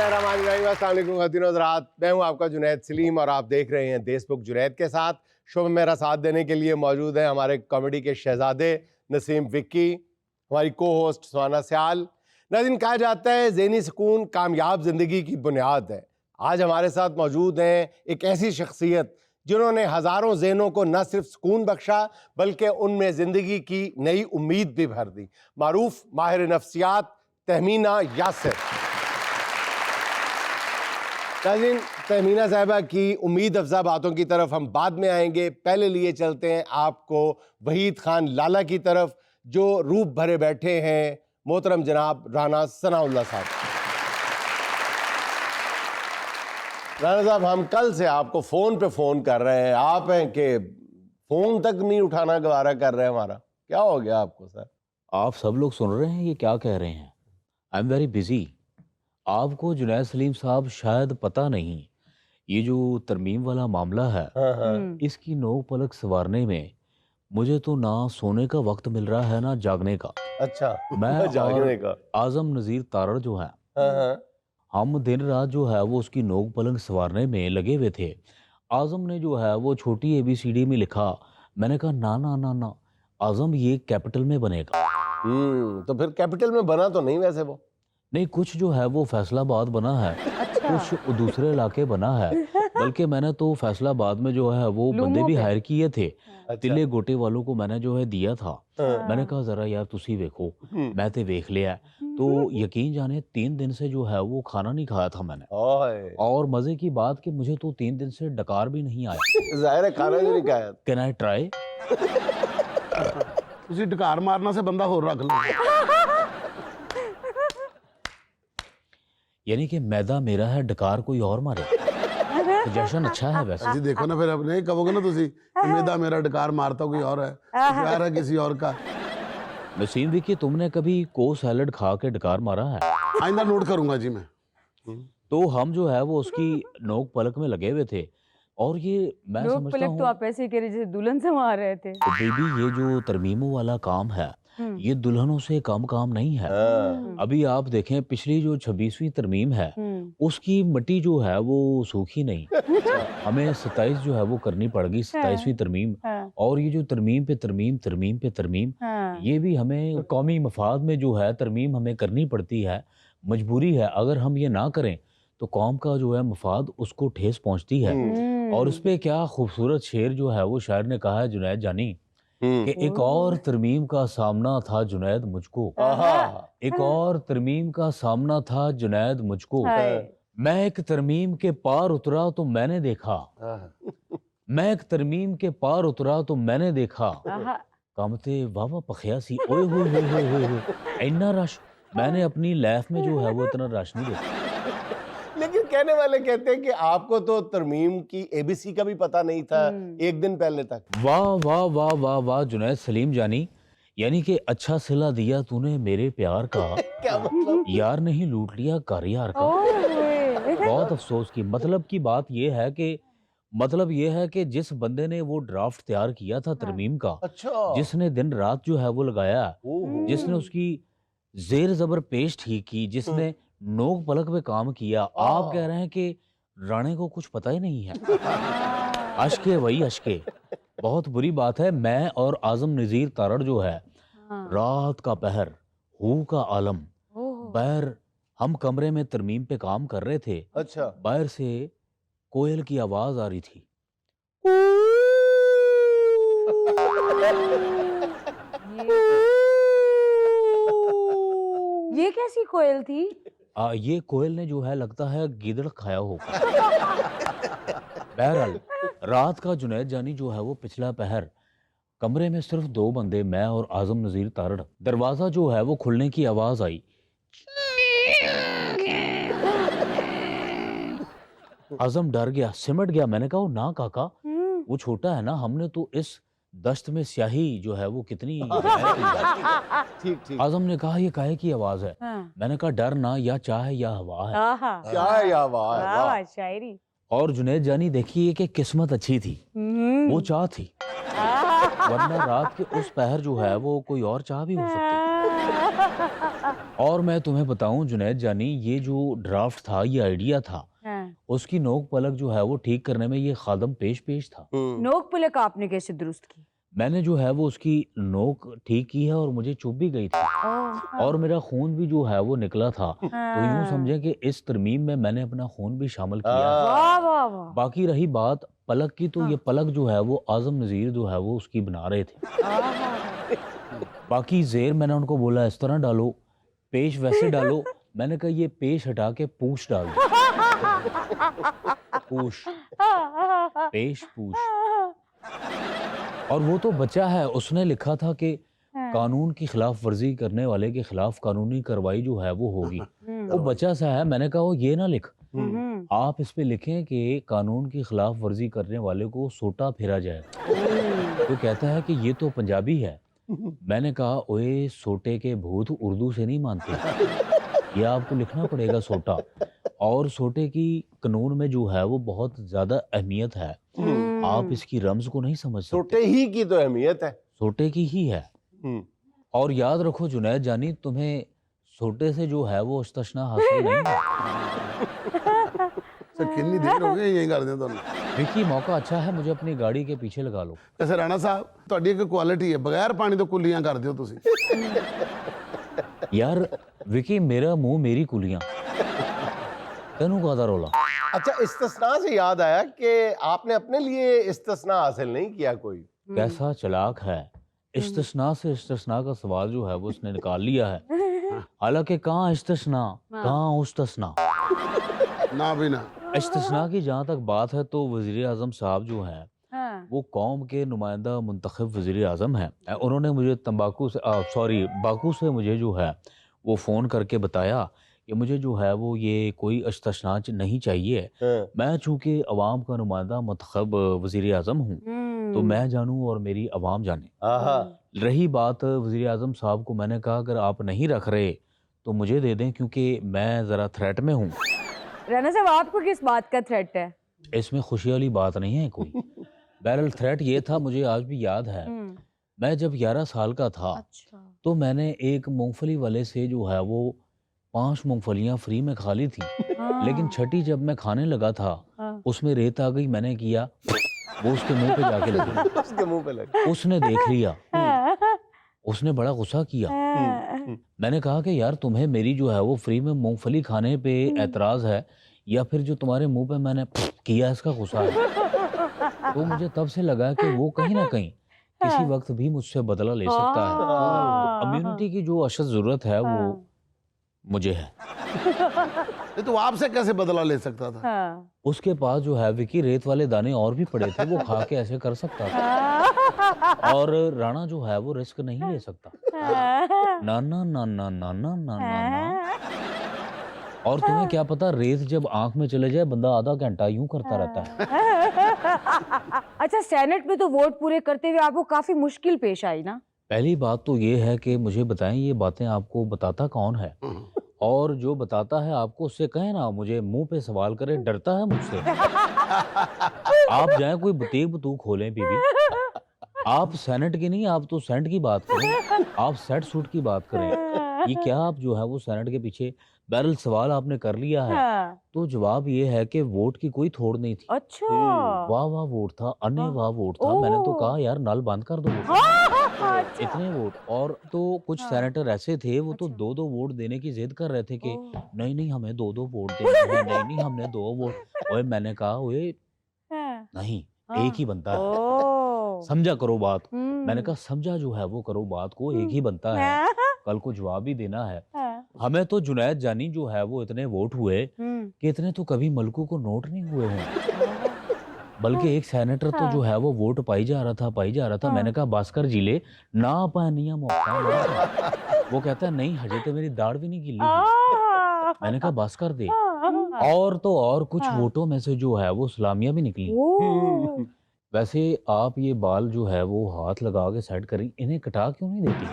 हज़रात, मैं हूं आपका जुनैद सलीम और आप देख रहे हैं देशबुक जुनैद के साथ। शो में मेरा साथ देने के लिए मौजूद है हमारे कॉमेडी के शहजादे नसीम विक्की, हमारी को होस्ट सुहाना सयाल। नाज़रीन, कहा जाता है ज़हनी सुकून कामयाब ज़िंदगी की बुनियाद है। आज हमारे साथ मौजूद हैं एक ऐसी शख्सियत जिन्होंने हज़ारों ज़हनों को न सिर्फ सुकून बख्शा बल्कि उनमें ज़िंदगी की नई उम्मीद भी भर दी। मारूफ माहिर नफ्सियात तहमीना यासिर। नाज़रीन, तहमीना साहिबा की उम्मीद अफजा बातों की तरफ हम बाद में आएंगे। पहले लिए चलते हैं आपको वहीद खान लाला की तरफ, जो रूप भरे बैठे हैं मोहतरम जनाब राना सनाउल्लाह साहब। राना साहब, हम कल से आपको फ़ोन पे फ़ोन कर रहे हैं, आप हैं कि फ़ोन तक नहीं उठाना गवारा कर रहे हैं हमारा। क्या हो गया आपको सर? आप सब लोग सुन रहे हैं ये क्या कह रहे हैं? I am very busy. आपको जुनैद सलीम साहब शायद पता नहीं, ये जो तरमीम वाला मामला है, हाँ। इसकी नोक पलक संवारने में मुझे तो ना सोने का वक्त मिल रहा है ना जागने का। अच्छा, मैं जागने का। आजम नज़ीर तारड़ जो है, हाँ। हम दिन रात जो है वो उसकी नोक पलक संवारने में लगे हुए थे। आजम ने जो है वो छोटी ABCD में लिखा। मैंने कहा ना ना ना ना, आजम ये कैपिटल में बनेगा। तो फिर कैपिटल में बना तो नहीं वैसे वो? नहीं, कुछ जो है वो फैसलाबाद बना है, कुछ दूसरे इलाके बना है। बल्कि मैंने तो फैसलाबाद में जो है वो बंदे भी हायर किए थे। तिले गोटे वालों को मैंने जो है दिया था। मैंने कहा जरा यार तुसी देखो, मैं ते देख लिया। तो यकीन जाने 3 दिन से जो है वो खाना नहीं खाया था मैंने। और मजे की बात कि मुझे तो 3 दिन से डकार भी नहीं आया। जाहिर है खाना नहीं खाया। Can I try? तुसी डकार मारना से बंदा होर रख लो। यानी कि मैदा मेरा है, डकार कोई और मारे। सजेशन अच्छा है वैसे। जी देखो ना, फिर अब नहीं कहोगे ना तुसी कि मेदा मेरा डकार मारता कोई और है, प्यार है किसी और का। नसीम विक्की, तुमने कभी को सैलड खा के डकार मारा है? आइंदा नोट करूंगा जी मैं। तो हम जो है वो उसकी नोक पलक में लगे हुए थे और ये मैं नोक समझता पलक हूँ तो आप ऐसे कह रहे जैसे दुल्हन से मार रहे थे। तो बेबी, ये जो तरमीमों वाला काम है ये दुल्हनों से कम काम नहीं है। अभी आप देखें, पिछली जो 26वीं तरमीम है उसकी मिट्टी जो है वो सूखी नहीं। हमें 27 जो है वो करनी पड़ेगी, 27वीं तरमीम। और ये जो तरमीम पे तरमीम, तरमीम पे तरमीम, ये भी हमें कौमी मफाद में जो है तरमीम हमें करनी पड़ती है। मजबूरी है, अगर हम ये ना करें तो कौम का जो है मफाद उसको ठेस पहुंचती है। और उस पे क्या खूबसूरत शेर जो है वो शायर ने कहा है, जुनैद जानी, कि एक और तरमीम का सामना था जुनैद मुझको। एक और तरमीम का सामना था जुनैद मुझको। मैं एक तरमीम के पार उतरा तो मैंने देखा, मैं एक तरमीम के पार उतरा तो मैंने देखा, कामते वावा पखियासी, ओए होए होए होए होए होए, इतना रश मैंने अपनी लाइफ में जो है वो इतना रश नहीं देखा। लेकिन कहने वाले कहते हैं कि आपको तो तरमीम की ABC का भी पता नहीं था एक दिन पहले तक। वाह वाह वाह वाह वाह जुनैद सलीम जानी, यानी कि अच्छा सिला दिया तूने मेरे प्यार का। क्या मतलब? यार नहीं लूट लिया कर यार का। बहुत अफसोस की मतलब की बात यह है कि जिस बंदे ने वो ड्राफ्ट तैयार किया था तरमीम का, अच्छा। जिसने दिन रात जो है वो लगाया, जिसने उसकी जेर जबर पेश ठीक की, जिसने नोक पलक पे काम किया, आप कह रहे हैं कि राणे को कुछ पता ही नहीं है। अश्के वही अश्के। बहुत बुरी बात है। मैं और आजम नज़ीर तारड़ जो है, रात का पहर, हू का आलम, बाहर हम कमरे में तरमीम पे काम कर रहे थे। अच्छा। बाहर से कोयल की आवाज आ रही थी। ये कैसी कोयल थी? ये कोयल ने जो है लगता है गीदड़ खाया होगा। बहरहाल रात का जुनैद जानी जो है वो पिछला पहर, कमरे में सिर्फ 2 बंदे, मैं और आजम नज़ीर तारड़। दरवाजा जो है वो खुलने की आवाज आई। आजम डर गया, सिमट गया। मैंने कहा ना काका, वो छोटा है ना, हमने तो इस दश्त में स्याही जो है वो कितनी ठीक। आजम ने कहा ये काहे की आवाज है? मैंने कहा डर ना, या चाह या हवा है। क्या है या वाह शायरी। और जुनैद जानी देखिए कि किस्मत अच्छी थी, वो चाह थी, वरना रात के उस पहर जो है वो कोई और चाह भी हो सकती। और मैं तुम्हें बताऊं जुनैद जानी, ये जो ड्राफ्ट था, ये आइडिया था, हाँ। उसकी नोक पलक जो है वो ठीक करने में ये खादम पेश पेश था। नोक पलक आपने कैसे दुरुस्त की? मैंने जो है वो उसकी नोक ठीक की है और मुझे चुभ भी गई थी ओह, और मेरा खून भी जो है वो निकला था। तो यूं हाँ। समझे कि इस तरमीम में मैंने अपना खून भी शामिल किया है। वाह वाह वाह। बाकी रही बात पलक की, तो हाँ। ये पलक जो है वो आजम नज़ीर जो है वो उसकी बना रहे थे। आहा। बाकी जेर मैंने उनको बोला इस तरह डालो, पेश वैसे डालो। मैंने कहा ये पेश हटा के पूछ डाल दो। पूछ, पेश पूछ। और वो तो बच्चा है, उसने लिखा था कि कानून की खिलाफ वर्जी करने वाले के खिलाफ कानूनी कार्रवाई जो है वो होगी। वो बच्चा सा है, मैंने कहा वो ये ना लिख, आप इस पे लिखें कि कानून की खिलाफ वर्जी करने वाले को सोटा फेरा जाए। तो कहता है कि ये तो पंजाबी है। मैंने कहा ओए सोटे के भूत उर्दू से नहीं मानते, ये आपको लिखना पड़ेगा सोटा। और सोटे की कानून में जो है वो बहुत ज्यादा अहमियत है, आप इसकी रम्ज को नहीं समझ सकते। छोटे ही की तो अहमियत है। सोटे की ही है। और याद रखो जुनैद जानी, तुम्हें सोटे से जो है वो इस्तिस्ना हासिल नहीं है। सर कितनी देर हो गई यही कर दें ਤੁਹਾਨੂੰ विकी मौका अच्छा है, मुझे अपनी गाड़ी के पीछे लगा लो। वैसे राणा साहब ਤੁਹਾਡੀ ਇੱਕ ਕੁਆਲਿਟੀ ਹੈ, ਬਗੈਰ ਪਾਣੀ ਤੋਂ ਕੁੱਲੀਆਂ ਕਰਦੇ ਹੋ ਤੁਸੀਂ। यार विकी, मेरा मुंह मेरी कुलियां, तेनू कादा रोला। अच्छा, इस्तिस्ना से याद आया कि आपने अपने लिए इस्तिस्ना हासिल नहीं किया कोई। कैसा चलाक है, इस्तिस्ना से इस्तिस्ना का सवाल जो है वो उसने निकाल लिया है। हालांकि कहाँ इस्तिस्ना, कहाँ उस्तिस्ना। ना भी ना। इस्तिस्ना की जहाँ तक बात है तो वज़ीर आज़म साहब जो हैं हाँ। वो कौम के नुमाइंदा मुंतखब वज़ीर आज़म हैं। उन्होंने मुझे बाकू से मुझे जो है वो फ़ोन करके बताया कि मुझे जो है वो ये कोई इस्तिस्ना नहीं चाहिए। मैं चूँकि अवाम का नुमाइंदा मुंतखब वज़ीर आज़म हूँ, तो मैं जानूँ और मेरी अवाम जाने। रही बात वज़ीर आज़म साहब को, मैंने कहा अगर आप नहीं रख रहे तो मुझे दे दें, क्योंकि मैं ज़रा थ्रेट में हूँ। राणा साहब आपको किस बात का थ्रेट है? इसमें खुशी वाली बात नहीं है कोई। बहरहाल थ्रेट ये था, मुझे आज भी याद है, मैं जब 11 साल का था अच्छा। तो मैंने एक मूंगफली वाले से जो है वो 5 मूंगफलियां फ्री में खा ली थी। लेकिन छठी जब मैं खाने लगा था उसमें रेत आ गई, मैंने किया वो उसके मुंह पे जाके लगी। उसके मुंह पे लगी। उसने देख लिया, उसने बड़ा गुस्सा किया। मैंने कहा कि यार तुम्हें मेरी जो है वो फ्री में मूंगफली खाने पे एतराज है या फिर जो तुम्हारे मुंह पे मैंने किया इसका गुस्सा है। तो मुझे तब से लगा कि वो कहीं ना कहीं किसी वक्त भी मुझसे बदला ले सकता है। इम्यूनिटी की जो अशद जरूरत है वो मुझे है। नहीं तो आपसे कैसे बदला ले सकता था? उसके पास जो है विकी रेत वाले दाने और भी पड़े थे, वो खा के ऐसे कर सकता था। और राणा जो है वो रिस्क नहीं ले सकता। ना ना ना ना ना ना ना ना। और तुम्हें क्या पता, रेत जब आंख में चले जाए बंदा आधा घंटा यूं करता रहता है। अच्छा, सेनेट में तो वोट पूरे करते हुए आपको काफी मुश्किल पेश आई ना? पहली बात तो ये है कि मुझे बताएं ये बातें आपको बताता कौन है, और जो बताता है आपको उससे कहे ना मुझे मुंह पे सवाल करे, डरता है मुझसे। आप जाएं कोई बुटीक बतूक खोलें बीबी, आप सेनेट की नहीं, आप तो सेंट की बात करें, आप सेट सूट की बात करें। ये क्या आप जो है वो सेनेट के पीछे। बहरहाल सवाल आपने कर लिया है तो जवाब ये है कि वोट की कोई थोड़ नहीं थी। अच्छा। वाह वाह वोट था, अन्य वाह वोट था। मैंने तो कहा यार नल बंद कर दो वोट। अच्छा। इतने वोट। और तो कुछ सेनेटर ऐसे थे वो तो 2-2 वोट देने की जिद कर रहे थे कि नहीं नहीं हमें 2-2 वोट देने हैं, नहीं नहीं हमने 2 वोट। ओए मैंने कहा ओए नहीं, एक ही बनता है, समझा करो बात। मैंने कहा समझा जो है वो करो बात को, एक ही बनता है, कल को जवाब ही देना है। हमें तो जुनैद जानी जो है वो इतने वोट हुए कि इतने तो कभी मलकू को नोट नहीं हुए हों। बल्कि एक सेनेटर तो जो है वो वोट पाई जा रहा था। मैंने कहा भास्कर जी ले ना पानिया मौका ना। वो कहता है नहीं हजे तो मेरी दाढ़ भी नहीं गिली हुई। मैंने कहा भास्कर दे। और तो और कुछ वोटों में से जो है वो सलामियां भी निकली। वैसे आप ये बाल जो है वो हाथ लगा के सेट करें, इन्हें कटा क्यों नहीं देती?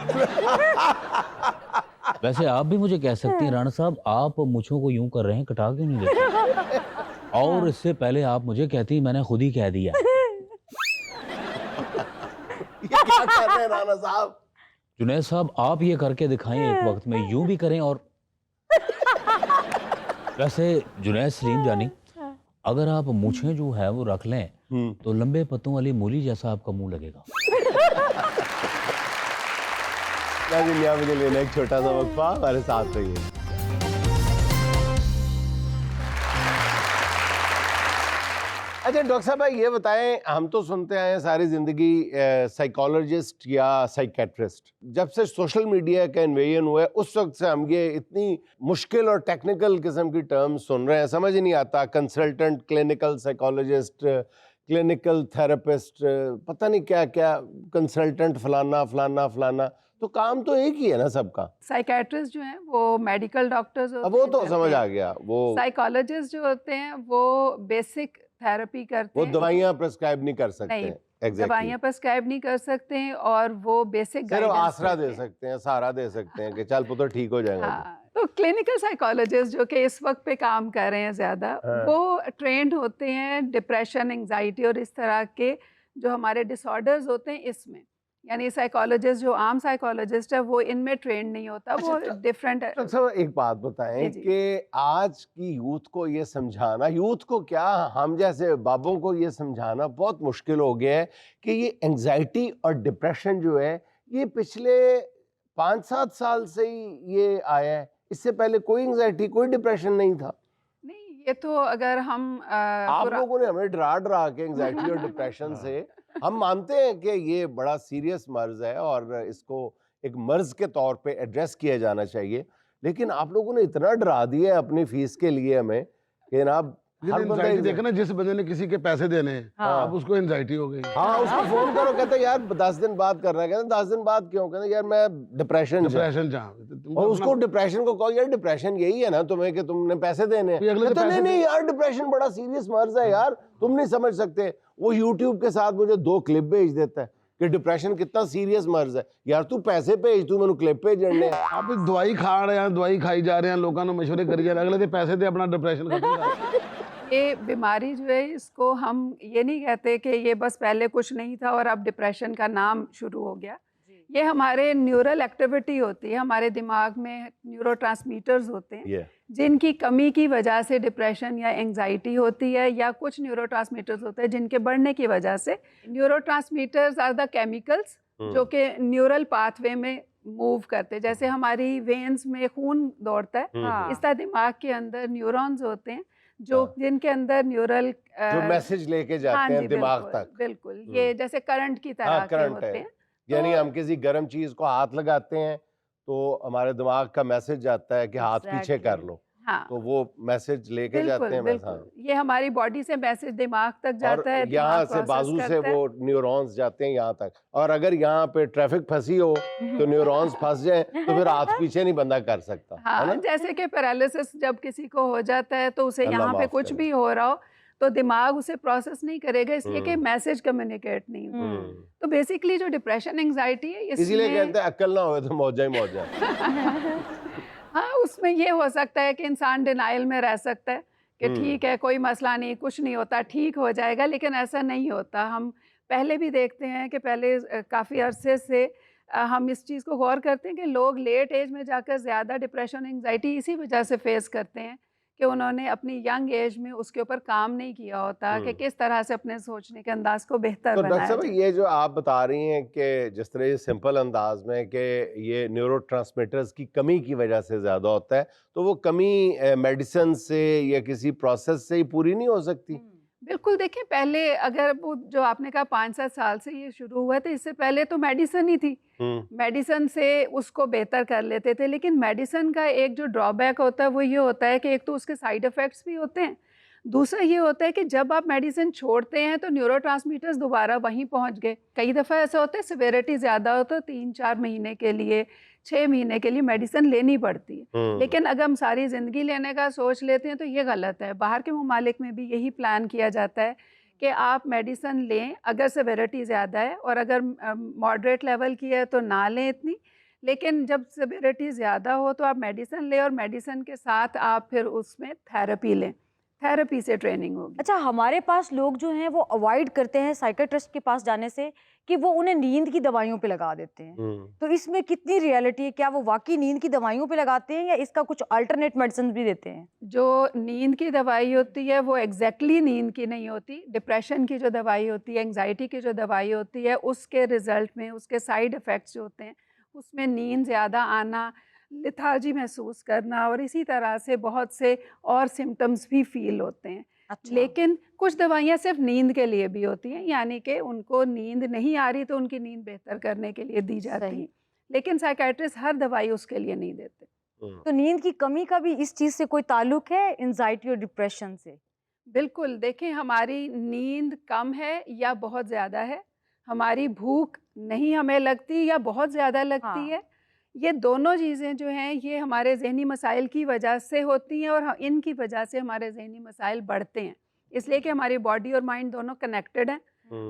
वैसे आप भी मुझे कह सकती हैं राणा साहब, आप मुझों को यूं कर रहे हैं, कटा क्यों नहीं देते? और इससे पहले आप मुझे कहती, मैंने खुद ही कह दिया। ये क्या कर रहे हैं राणा साहब? जुनैद साहब आप ये करके दिखाएं एक वक्त में, यूं भी करें। और वैसे जुनैद सलीम जानी, अगर आप मूछें जो है वो रख लें तो लंबे पत्तों वाली मूली जैसा आपका मुंह लगेगा। नाज़रीन, के लिए एक छोटा सा वक्फा, हमारे साथ रहिए। अच्छा डॉक्टर साहब, भाई ये बताएं, हम तो सुनते आए हैं सारी जिंदगी साइकोलॉजिस्ट या साइकेट्रिस्ट। जब से सोशल मीडिया का इन्वेजन हुआ है उस वक्त से हम ये इतनी मुश्किल और टेक्निकल किस्म की टर्म्स सुन रहे हैं, समझ ही नहीं आता। Consultant, clinical psychologist, clinical therapist, पता नहीं क्या क्या, कंसल्टेंट फलाना फलाना फलाना। तो काम तो एक ही है ना सबका। साइकेट्रिस्ट जो हैं वो मेडिकल डॉक्टर्स होते हैं। अब वो तो समझ आ गया। वो साइकोलॉजिस्ट जो होते हैं वो बेसिक थेरेपी करते वो हैं। दवाइयाँ प्रिस्क्राइब नहीं कर सकते। नहीं, Exactly. दवाइयाँ प्रिस्क्राइब नहीं कर सकते हैं और वो बेसिक सिर्फ गाइडेंस आसरा देते दे हैं। सकते हैं, सहारा दे सकते हैं कि चल पुत्र ठीक हो जाएगा। हाँ, तो क्लिनिकल साइकोलॉजिस्ट जो कि इस वक्त पे काम कर रहे हैं ज़्यादा, हाँ। वो ट्रेंड होते हैं डिप्रेशन, एंजाइटी और इस तरह के जो हमारे डिसऑर्डर्स होते हैं इसमें। यानी साइकोलॉजिस्ट जो आम साइकोलॉजिस्ट है वो इनमें ट्रेंड नहीं होता, वो अच्छा, डिफरेंट है। डॉक्टर साहब एक बात बताएं जी, जी। कि आज की यूथ को ये समझाना, यूथ को क्या, हम जैसे बाबों को ये समझाना बहुत मुश्किल हो गया है कि ये एंजाइटी और डिप्रेशन जो है ये पिछले 5-7 साल से ही ये आया है। इससे पहले कोई एंजाइटी, कोई डिप्रेशन नहीं था। नहीं, ये तो अगर हम आप लोगों ने हमें डरा डरा के एंजाइटी और डिप्रेशन से, हम मानते हैं कि ये बड़ा सीरियस मर्ज है और इसको एक मर्ज के तौर पे एड्रेस किया जाना चाहिए, लेकिन आप लोगों ने इतना डरा दिया है अपनी फीस के लिए हमें कि जनाब हर बंदा एंजाइटी देखो ना, जिस बंदे ने किसी के पैसे देने हैं हाँ। अब उसको एंजाइटी हो गई। हाँ, उसको फोन करो, कहते हैं यार 10 दिन बाद करना है, कहते हैं 10 दिन बाद क्यों, कहते हैं यार मैं डिप्रेशन डिप्रेशन जहाँ और उसको डिप्रेशन को कहो यार डिप्रेशन यही है ना तुम्हें कि तुमने पैसे देने हैं। ये अगले से कहता, नहीं पैसे नहीं यार डिप्रेशन बड़ा सीरियस मर्ज है यार, तुम नहीं समझ सकते। वो यूट्यूब के साथ मुझे 2 क्लिप भेज देता है कि डिप्रेशन कितना सीरियस मर्ज है। यार तू पैसे भेज, तू मैंने क्लिप भेजने हैं। आप दवाई खा रहे हैं, दवाई खाई जा रहे हैं, लोगों ने मशवरे करी जा रहे हैं, अगले दिन पैसे दे अपना डिप्रेशन खत्म कर। ये बीमारी जो है इसको हम ये नहीं कहते कि ये बस पहले कुछ नहीं था और अब डिप्रेशन का नाम शुरू हो गया। ये हमारे न्यूरल एक्टिविटी होती है, हमारे दिमाग में न्यूरोट्रांसमीटर्स होते हैं जिनकी कमी की वजह से डिप्रेशन या एंजाइटी होती है, या कुछ न्यूरोट्रांसमीटर्स होते हैं जिनके बढ़ने की वजह से। न्यूरोट्रांसमीटर्स आर द केमिकल्स जो कि न्यूरल पाथवे में मूव करते हैं। जैसे हमारी वेन्स में खून दौड़ता है, हाँ। इस तरह दिमाग के अंदर न्यूरॉन्स होते हैं जो जिनके अंदर न्यूरल जो मैसेज लेके जाते हैं दिमाग तक। बिल्कुल, ये जैसे करंट की तरह के करंट होते है। हैं। यानी हम किसी गर्म चीज को हाथ लगाते हैं तो हमारे दिमाग का मैसेज जाता है कि हाथ पीछे कर लो, हाँ, तो वो मैसेज लेके जाते बिल्कुल हैं। बिल्कुल, ये हमारी बॉडी से मैसेज दिमाग तक जाता है, यहाँ दिमाग से process बाजू से करता है। वो न्यूरॉन्स जाते हैं यहाँ तक, और अगर यहाँ पे ट्रैफिक फंसी हो तो न्यूरॉन्स फंस जाए तो फिर हाथ पीछे नहीं बंदा कर सकता, है हाँ, ना? जैसे कि पैरालिसिस जब किसी को हो जाता है तो उसे अल्लाह यहाँ पे माफ कुछ करे। भी हो रहा हो तो दिमाग उसे प्रोसेस नहीं करेगा, इसलिए कि मैसेज कम्युनिकेट नहीं हुआ। हम्म। तो बेसिकली जो डिप्रेशन एंजाइटी है इसीलिए इसमें कहते हैं अक्ल ना हो तो मौजा ही मौजा। हाँ, उसमें ये हो सकता है कि इंसान डिनाइल में रह सकता है कि ठीक है, कोई मसला नहीं, कुछ नहीं होता, ठीक हो जाएगा, लेकिन ऐसा नहीं होता। हम पहले भी देखते हैं कि पहले काफ़ी अरसे से हम इस चीज़ को गौर करते हैं कि लोग लेट एज में जाकर ज़्यादा डिप्रेशन एंजाइटी इसी वजह से फेस करते हैं कि उन्होंने अपनी यंग एज में उसके ऊपर काम नहीं किया होता कि किस तरह से अपने सोचने के अंदाज को बेहतर तो डॉक्टर बनाया साहब जाए। ये जो आप बता रही हैं कि जिस तरह ये सिंपल अंदाज में कि ये न्यूरोट्रांसमीटर्स की कमी की वजह से ज़्यादा होता है, तो वो कमी मेडिसिन से या किसी प्रोसेस से ही पूरी नहीं हो सकती? बिल्कुल, देखिए पहले अगर वो जो आपने कहा 5-7 साल से ये शुरू हुआ था, इससे पहले तो मेडिसिन ही थी। मेडिसिन से उसको बेहतर कर लेते थे, लेकिन मेडिसिन का एक जो ड्रॉबैक होता है वो ये होता है कि एक तो उसके साइड इफ़ेक्ट्स भी होते हैं, दूसरा ये होता है कि जब आप मेडिसिन छोड़ते हैं तो न्यूरोट्रांसमीटर्स दोबारा वहीं पहुंच गए। कई दफ़ा ऐसा होता है सिविरिटी ज़्यादा हो तो 3-4 महीने के लिए, 6 महीने के लिए मेडिसिन लेनी पड़ती है। लेकिन अगर हम सारी ज़िंदगी लेने का सोच लेते हैं तो ये गलत है। बाहर के ममालिक में भी यही प्लान किया जाता है कि आप मेडिसिन लें अगर सिविरिटी ज़्यादा है, और अगर मॉडरेट लेवल की है तो ना लें इतनी, लेकिन जब सिविरिटी ज़्यादा हो तो आप मेडिसिन लें और मेडिसिन के साथ आप फिर उसमें थेरेपी लें। थेरेपी से ट्रेनिंग होगी। अच्छा, हमारे पास लोग जो हैं वो अवॉइड करते हैं साइकियाट्रिस्ट के पास जाने से कि वो उन्हें नींद की दवाइयों पे लगा देते हैं, तो इसमें कितनी रियलिटी है? क्या वो वाकई नींद की दवाइयों पे लगाते हैं या इसका कुछ अल्टरनेट मेडिसिन भी देते हैं? जो नींद की दवाई होती है वो एग्जैक्टली नींद की नहीं होती। डिप्रेशन की जो दवाई होती है, एंग्जाइटी की जो दवाई होती है, उसके रिजल्ट में उसके साइड इफ़ेक्ट्स जो होते हैं उसमें नींद ज़्यादा आना, लेथार्जी महसूस करना और इसी तरह से बहुत से और सिम्टम्स भी फील होते हैं। अच्छा। लेकिन कुछ दवाइयाँ सिर्फ नींद के लिए भी होती हैं, यानी कि उनको नींद नहीं आ रही तो उनकी नींद बेहतर करने के लिए दी जाती सही। हैं, लेकिन साइकियाट्रिस्ट हर दवाई उसके लिए नहीं देते। तो नींद की कमी का भी इस चीज से कोई ताल्लुक है, एंजाइटी और डिप्रेशन से? बिल्कुल, देखें हमारी नींद कम है या बहुत ज़्यादा है, हमारी भूख नहीं हमें लगती या बहुत ज़्यादा लगती हाँ। है, ये दोनों चीज़ें जो हैं ये हमारे ज़हनी मसाइल की वजह से होती हैं और इनकी वजह से हमारे ज़हनी मसाइल बढ़ते हैं, इसलिए कि हमारी बॉडी और माइंड दोनों कनेक्टेड हैं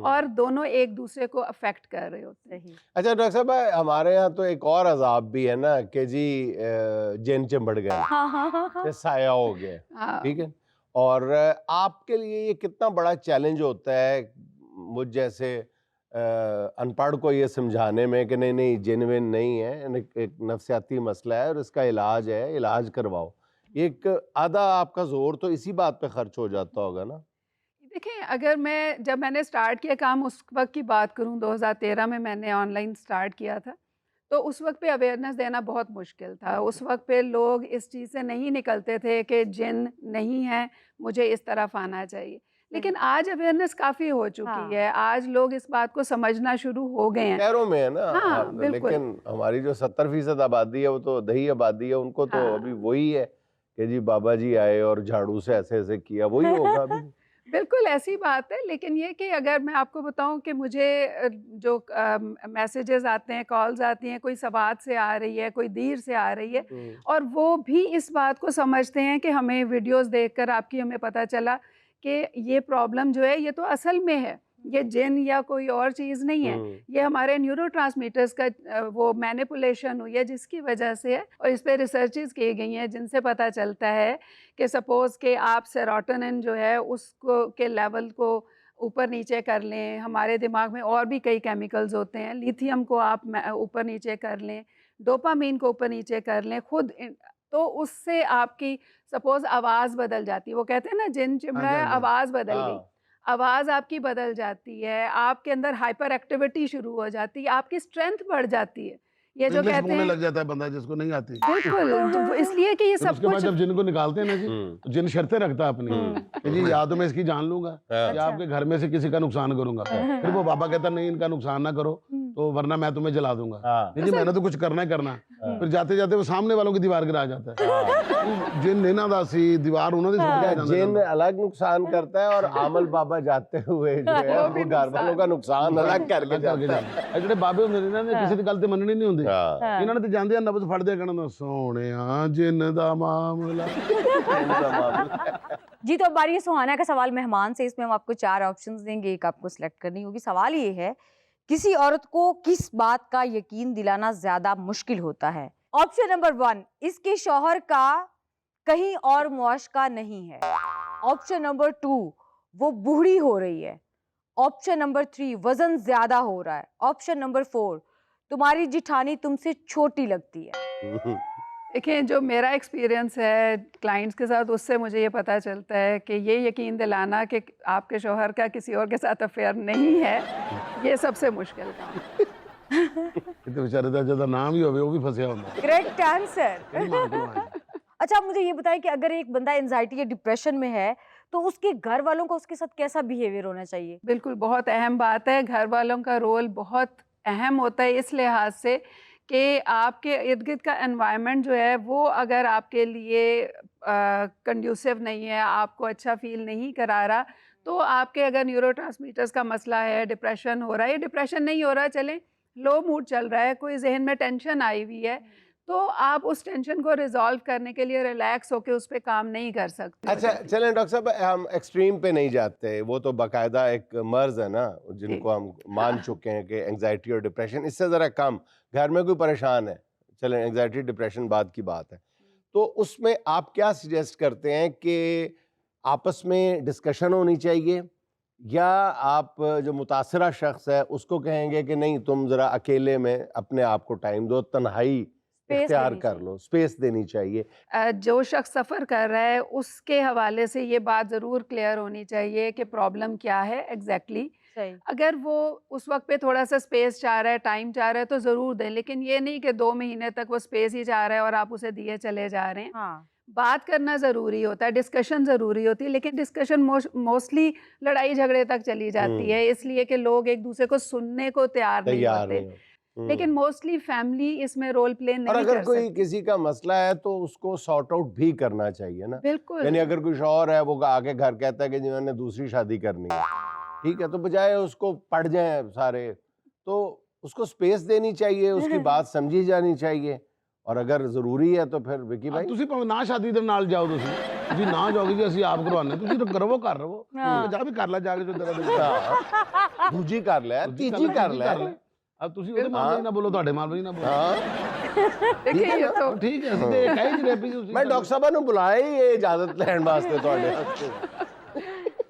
और दोनों एक दूसरे को अफेक्ट कर रहे होते हैं। सही। अच्छा डॉक्टर साहब, हमारे यहाँ तो एक और अजाब भी है ना कि जी जिन चिंबड़ गए, हाँ हाँ हाँ हाँ। ये साया हो गया, हाँ, ठीक है। और आपके लिए ये कितना बड़ा चैलेंज होता है मुझ जैसे अनपढ़ को ये समझाने में कि नहीं नहीं जेन्युइन नहीं है, एक नफ्सियाती मसला है और इसका इलाज है, इलाज करवाओ। एक आधा आपका जोर तो इसी बात पे खर्च हो जाता होगा ना? देखें अगर जब मैंने स्टार्ट किया काम उस वक्त की बात करूं, 2013 में मैंने ऑनलाइन स्टार्ट किया था, तो उस वक्त पे अवेयरनेस देना बहुत मुश्किल था। उस वक्त पे लोग इस चीज़ से नहीं निकलते थे कि जिन नहीं है, मुझे इस तरफ आना चाहिए। लेकिन आज अवेयरनेस काफ़ी हो चुकी हाँ। है, आज लोग इस बात को समझना शुरू हो गए हैं। शहरों में है ना। हाँ, बिल्कुल। लेकिन हमारी जो 70% आबादी है वो तो दही आबादी है, उनको तो हाँ। अभी वही है कि जी बाबा जी आए और झाड़ू से ऐसे ऐसे किया, वही होगा अभी। बिल्कुल ऐसी बात है, लेकिन ये कि अगर मैं आपको बताऊं कि मुझे जो मैसेजेस आते हैं, कॉल्स आती हैं, कोई सवात से आ रही है, कोई दीर से आ रही है, और वो भी इस बात को समझते हैं कि हमें वीडियोस देखकर आपकी हमें पता चला कि ये प्रॉब्लम जो है ये तो असल में है, ये जिन या कोई और चीज़ नहीं है, ये हमारे न्यूरोट्रांसमीटर्स का वो मैनिपुलेशन हुई है जिसकी वजह से है। और इस पे रिसर्चेस की गई हैं जिनसे पता चलता है कि सपोज़ कि आप सेरोटोनिन जो है उसको के लेवल को ऊपर नीचे कर लें, हमारे दिमाग में और भी कई केमिकल्स होते हैं, लिथियम को आप ऊपर नीचे कर लें, डोपामीन को ऊपर नीचे कर लें, तो उससे आपकी सपोज़ आवाज़ बदल जाती है। वो कहते हैं ना जिन चिमड़ा है, आवाज़ बदल गई, आवाज़ आपकी बदल जाती है, आपके अंदर हाइपर एक्टिविटी शुरू हो जाती है, आपकी स्ट्रेंथ बढ़ जाती है। ये जो इंग्लिश कहते बोलने हैं लग जाता है बंदा जिसको नहीं आती। बिल्कुल, तो वो इसलिए कि ये फिर सब उसके बाद कुछ जब जिन को निकालते हैं ना जी, तो जिन शर्तें रखता है अपनी कि जी या तो मैं इसकी जान लूंगा या आपके घर में से किसी का नुकसान करूंगा। फिर वो बाबा कहता नहीं इनका नुकसान ना करो, तो वरना मैं तुम्हें जला दूंगा। नहीं जी मैंने तो कुछ करना ही करना। फिर जाते जाते वो सामने वालों की दीवार गिरा जाता है। जिन नैना दासी दीवार उन्होंने जिन अलग नुकसान करता है और आमल बाबा जाते हुए जो है वो घर वालों का नुकसान अलग करके जाता है। ਜਿਹੜੇ ਬਾਬੇ ਹੁੰਦੇ ਨੇ ਇਹਨਾਂ ਨੇ ਕਿਸੇ ਦੀ ਗੱਲ ਤੇ ਮੰਨਣੀ ਨਹੀਂ ਹੁੰਦੀ, ਇਹਨਾਂ ਨੇ ਤੇ ਜਾਂਦੇ ਆ ਨਬਜ਼ ਫੜਦੇ ਕਹਿਣਾ ਸੋਹਣਿਆ ਜਿੰਨ ਦਾ ਮਾਮਲਾ। जी, तो अब बारी है सुहाना का सवाल मेहमान से। इसमें हम आपको 4 ऑप्शंस देंगे, एक आपको सिलेक्ट करनी होगी। सवाल ये है, किसी औरत को किस बात का यकीन दिलाना ज्यादा मुश्किल होता है? ऑप्शन नंबर 1, इसके शौहर का कहीं और मुआशका नहीं है। ऑप्शन नंबर 2, वो बूढ़ी हो रही है। ऑप्शन नंबर 3, वजन ज्यादा हो रहा है। ऑप्शन नंबर 4, तुम्हारी जिठानी तुमसे छोटी लगती है। देखिए जो मेरा एक्सपीरियंस है क्लाइंट्स के साथ, उससे मुझे ये पता चलता है कि ये यकीन दिलाना कि आपके शौहर का किसी और के साथ अफेयर नहीं है, ये सबसे मुश्किल काम है। तो बेचारे का जदा नाम ही होवे वो भी फंसया होता है। Correct answer. अच्छा, आप मुझे ये बताएं कि अगर एक बंदा एंजाइटी या डिप्रेशन में है तो उसके घर वालों का उसके साथ कैसा बिहेवियर होना चाहिए? बिल्कुल, बहुत अहम बात है। घर वालों का रोल बहुत अहम होता है इस लिहाज से कि आपके इर्द गिर्द का एनवायरनमेंट जो है वो अगर आपके लिए कंड्यूसिव नहीं है, आपको अच्छा फील नहीं करा रहा, तो आपके अगर न्यूरोट्रांसमीटर्स का मसला है, डिप्रेशन हो रहा है, डिप्रेशन नहीं हो रहा, चलें लो मूड चल रहा है, कोई जहन में टेंशन आई हुई है, तो आप उस टेंशन को रिजॉल्व करने के लिए रिलैक्स होकर उस पर काम नहीं कर सकते। अच्छा चलें डॉक्टर साहब, हम एक्सट्रीम पे नहीं जाते, वो तो बाकायदा एक मर्ज है ना जिनको हम मान चुके हैं कि एंजाइटी और डिप्रेशन, इससे ज़रा कम। घर में कोई परेशान है, चलें एंजाइटी डिप्रेशन बाद की बात है, तो उसमें आप क्या सजेस्ट करते हैं कि आपस में डिस्कशन होनी चाहिए, या आप जो मुतासरा शख्स है उसको कहेंगे कि नहीं तुम ज़रा अकेले में अपने आप को टाइम दो, तन्हाई इख्तियार देनी कर चाहिए। लो, स्पेस देनी चाहिए? जो शख्स सफ़र कर रहा है उसके हवाले से ये बात ज़रूर क्लियर होनी चाहिए कि प्रॉब्लम क्या है एग्जैक्टली। सही। अगर वो उस वक्त पे थोड़ा सा स्पेस चाह रहा है, टाइम चाह रहा है, तो ज़रूर दें, लेकिन ये नहीं कि 2 महीने तक वो स्पेस ही चाह रहा है और आप उसे दिए चले जा रहे हैं। हाँ। बात करना ज़रूरी होता है, डिस्कशन ज़रूरी होती है, लेकिन डिस्कशन मोस्टली लड़ाई झगड़े तक चली जाती है, इसलिए कि लोग एक दूसरे को सुनने को तैयार नहीं तैयार होते। नहीं हो। लेकिन मोस्टली फैमिली इसमें रोल प्ले और नहीं अगर कर कोई सकती। किसी का मसला है तो उसको सॉर्ट आउट भी करना चाहिए ना। बिल्कुल। यानी अगर कोई शौहर है वो आके घर कहता है कि जी मैंने दूसरी शादी करनी है, ठीक है, तो बजाय उसको पढ़ जाए सारे, तो उसको स्पेस देनी चाहिए, उसकी बात समझी जानी चाहिए। और अगर जरूरी है तो फिर विकी भाई ਤੁਸੀਂ ਭਾਵੇਂ ਨਾ ਸ਼ਾਦੀ ਦੇ ਨਾਲ ਜਾਓ, ਤੁਸੀਂ ਨਾ ਜਾਓਗੇ ਜੀ ਅਸੀਂ ਆਪ ਕਰਵਾਉਂਦੇ, ਤੁਸੀਂ ਤਾਂ ਕਰਵੋ ਕਰ ਰਵੋ, ਜਾ ਵੀ ਕਰ ਲੈ ਜਾ ਕੇ ਜੋ ਤੇਰਾ ਦਿਲ हाँ, दूजी कर ले, तीजी कर ले। अब ਤੁਸੀਂ ਉਹਦੇ ਮਾਮਲੇ 'ਚ ਨਾ ਬੋਲੋ, ਤੁਹਾਡੇ ਮਾਮਲੇ 'ਚ ਨਾ ਬੋਲੋ। हाँ, देखिए ये तो ਠੀਕ ਹੈ, ਅਸੀਂ ਤੇ ਇਹ ਕਹਿ ਹੀ ਰਹੇ ਵੀ ਤੁਸੀਂ मैं डॉक्टर साहब ने बुलाया ही ये इजाजत लैंड वास्ते ਤੁਹਾਡੇ ਵਾਸਤੇ।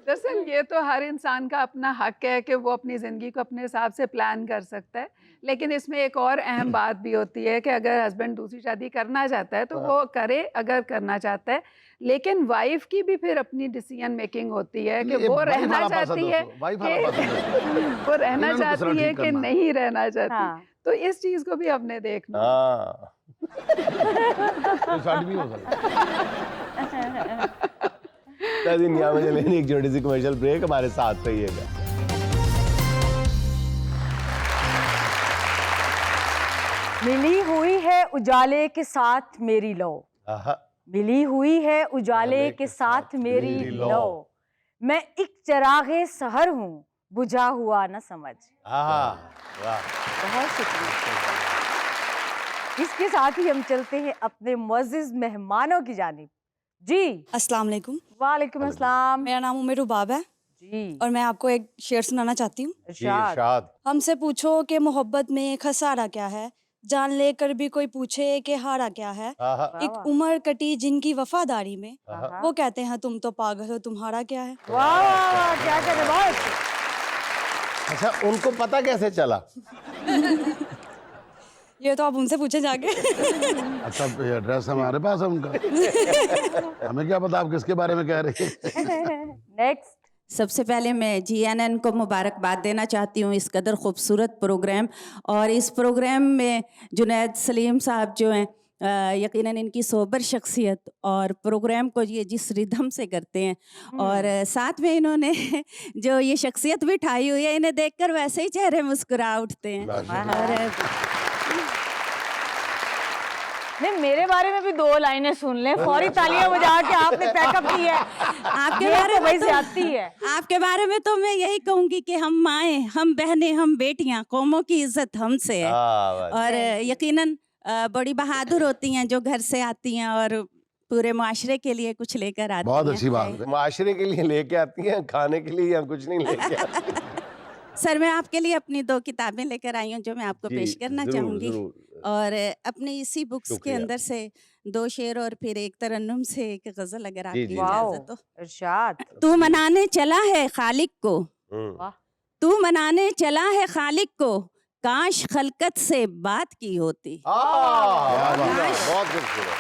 दरअसल ये तो हर इंसान का अपना हक है कि वो अपनी ज़िंदगी को अपने हिसाब से प्लान कर सकता है, लेकिन इसमें एक और अहम बात भी होती है कि अगर हस्बैंड दूसरी शादी करना चाहता है तो वो करे, अगर करना चाहता है, लेकिन वाइफ की भी फिर अपनी डिसीजन मेकिंग होती है कि वो रहना चाहती है वो रहना इन्होंने दूसरा चाहती है ठीक कि करना। नहीं रहना चाहती, हाँ। तो इस चीज़ को भी हमने देखना। हाँ, ਸਾਡੀ ਨਹੀਂ ਹੋ ਸਕਦੀ। नाज़रीन, यहाँ मुझे लेनी एक छोटी सी कमर्शियल ब्रेक, हमारे साथ रहिएगा। मिली हुई है उजाले के साथ मेरी लो, आहा, मिली हुई है उजाले के साथ मेरी लो, मैं एक चरागे सहर हूँ बुझा हुआ न समझ। आहा, वाह। बहुत शुक्रिया। इसके साथ ही हम चलते हैं अपने मुअज़्ज़िज़ मेहमानों की जानिब। जी, अस्सलाम वालेकुम। वालेकुम अस्सलाम। मेरा नाम उमर रुबाब है जी, और मैं आपको एक शेर सुनाना चाहती हूँ। जी, इरशाद। इरशाद। हमसे पूछो कि मोहब्बत में खसारा क्या है, जान लेकर भी कोई पूछे कि हारा क्या है। आहा, वाह, एक वाह। उम्र कटी जिनकी वफादारी में, आहा। वो कहते हैं तुम तो पागल हो, तुम्हारा क्या है। वाह वाह वाह, क्या कहते हैं बहुत। अच्छा, उनको पता कैसे चला? ये तो आप उनसे पूछे जाके। अच्छा, एड्रेस हमारे पास है उनका, हमें क्या पता आप किसके बारे में कह रही हैं। नेक्स्ट। सबसे पहले मैं GNN को मुबारकबाद देना चाहती हूँ इस कदर खूबसूरत प्रोग्राम, और इस प्रोग्राम में जुनैद सलीम साहब जो हैं, यकीनन इनकी सोबर शख्सियत और प्रोग्राम को ये जिस रिदम से करते हैं, और साथ में इन्होंने जो ये शख्सियत भी ठाई हुई है, इन्हें देखकर वैसे ही चेहरे मुस्कुरा उठते हैं। और नहीं, मेरे बारे में भी 2 लाइनें सुन लें, फौरी तालियां बजा के आपने पैकअप की है। आपके ये बारे तो में भाई तो ज्यादती है। आपके बारे में तो मैं यही कहूँगी कि हम माएँ, हम बहनें, हम बेटियाँ, कौमों की इज्जत हमसे है। हाँ, वाह। और यकीनन बड़ी बहादुर होती हैं जो घर से आती हैं और पूरे माशरे के लिए कुछ लेकर आती बहुत हैं। अच्छी बात है। माशरे के लिए लेके आती हैं, खाने के लिए या कुछ नहीं लेके आती। सर, मैं आपके लिए अपनी 2 किताबें लेकर आई हूँ जो मैं आपको जी, पेश करना जरूर, चाहूँगी, जरूर। और अपनी इसी बुक्स के शुक्रिया। अंदर से 2 शेर और फिर एक तरन्नुम से एक गजल, अगर जी, आपकी जी। इजाजत हो। इरशाद। तू मनाने चला है खालिक को, हम्म, तू मनाने चला है खालिक को, काश खलकत से बात की होती। बहुत खूबसूरत।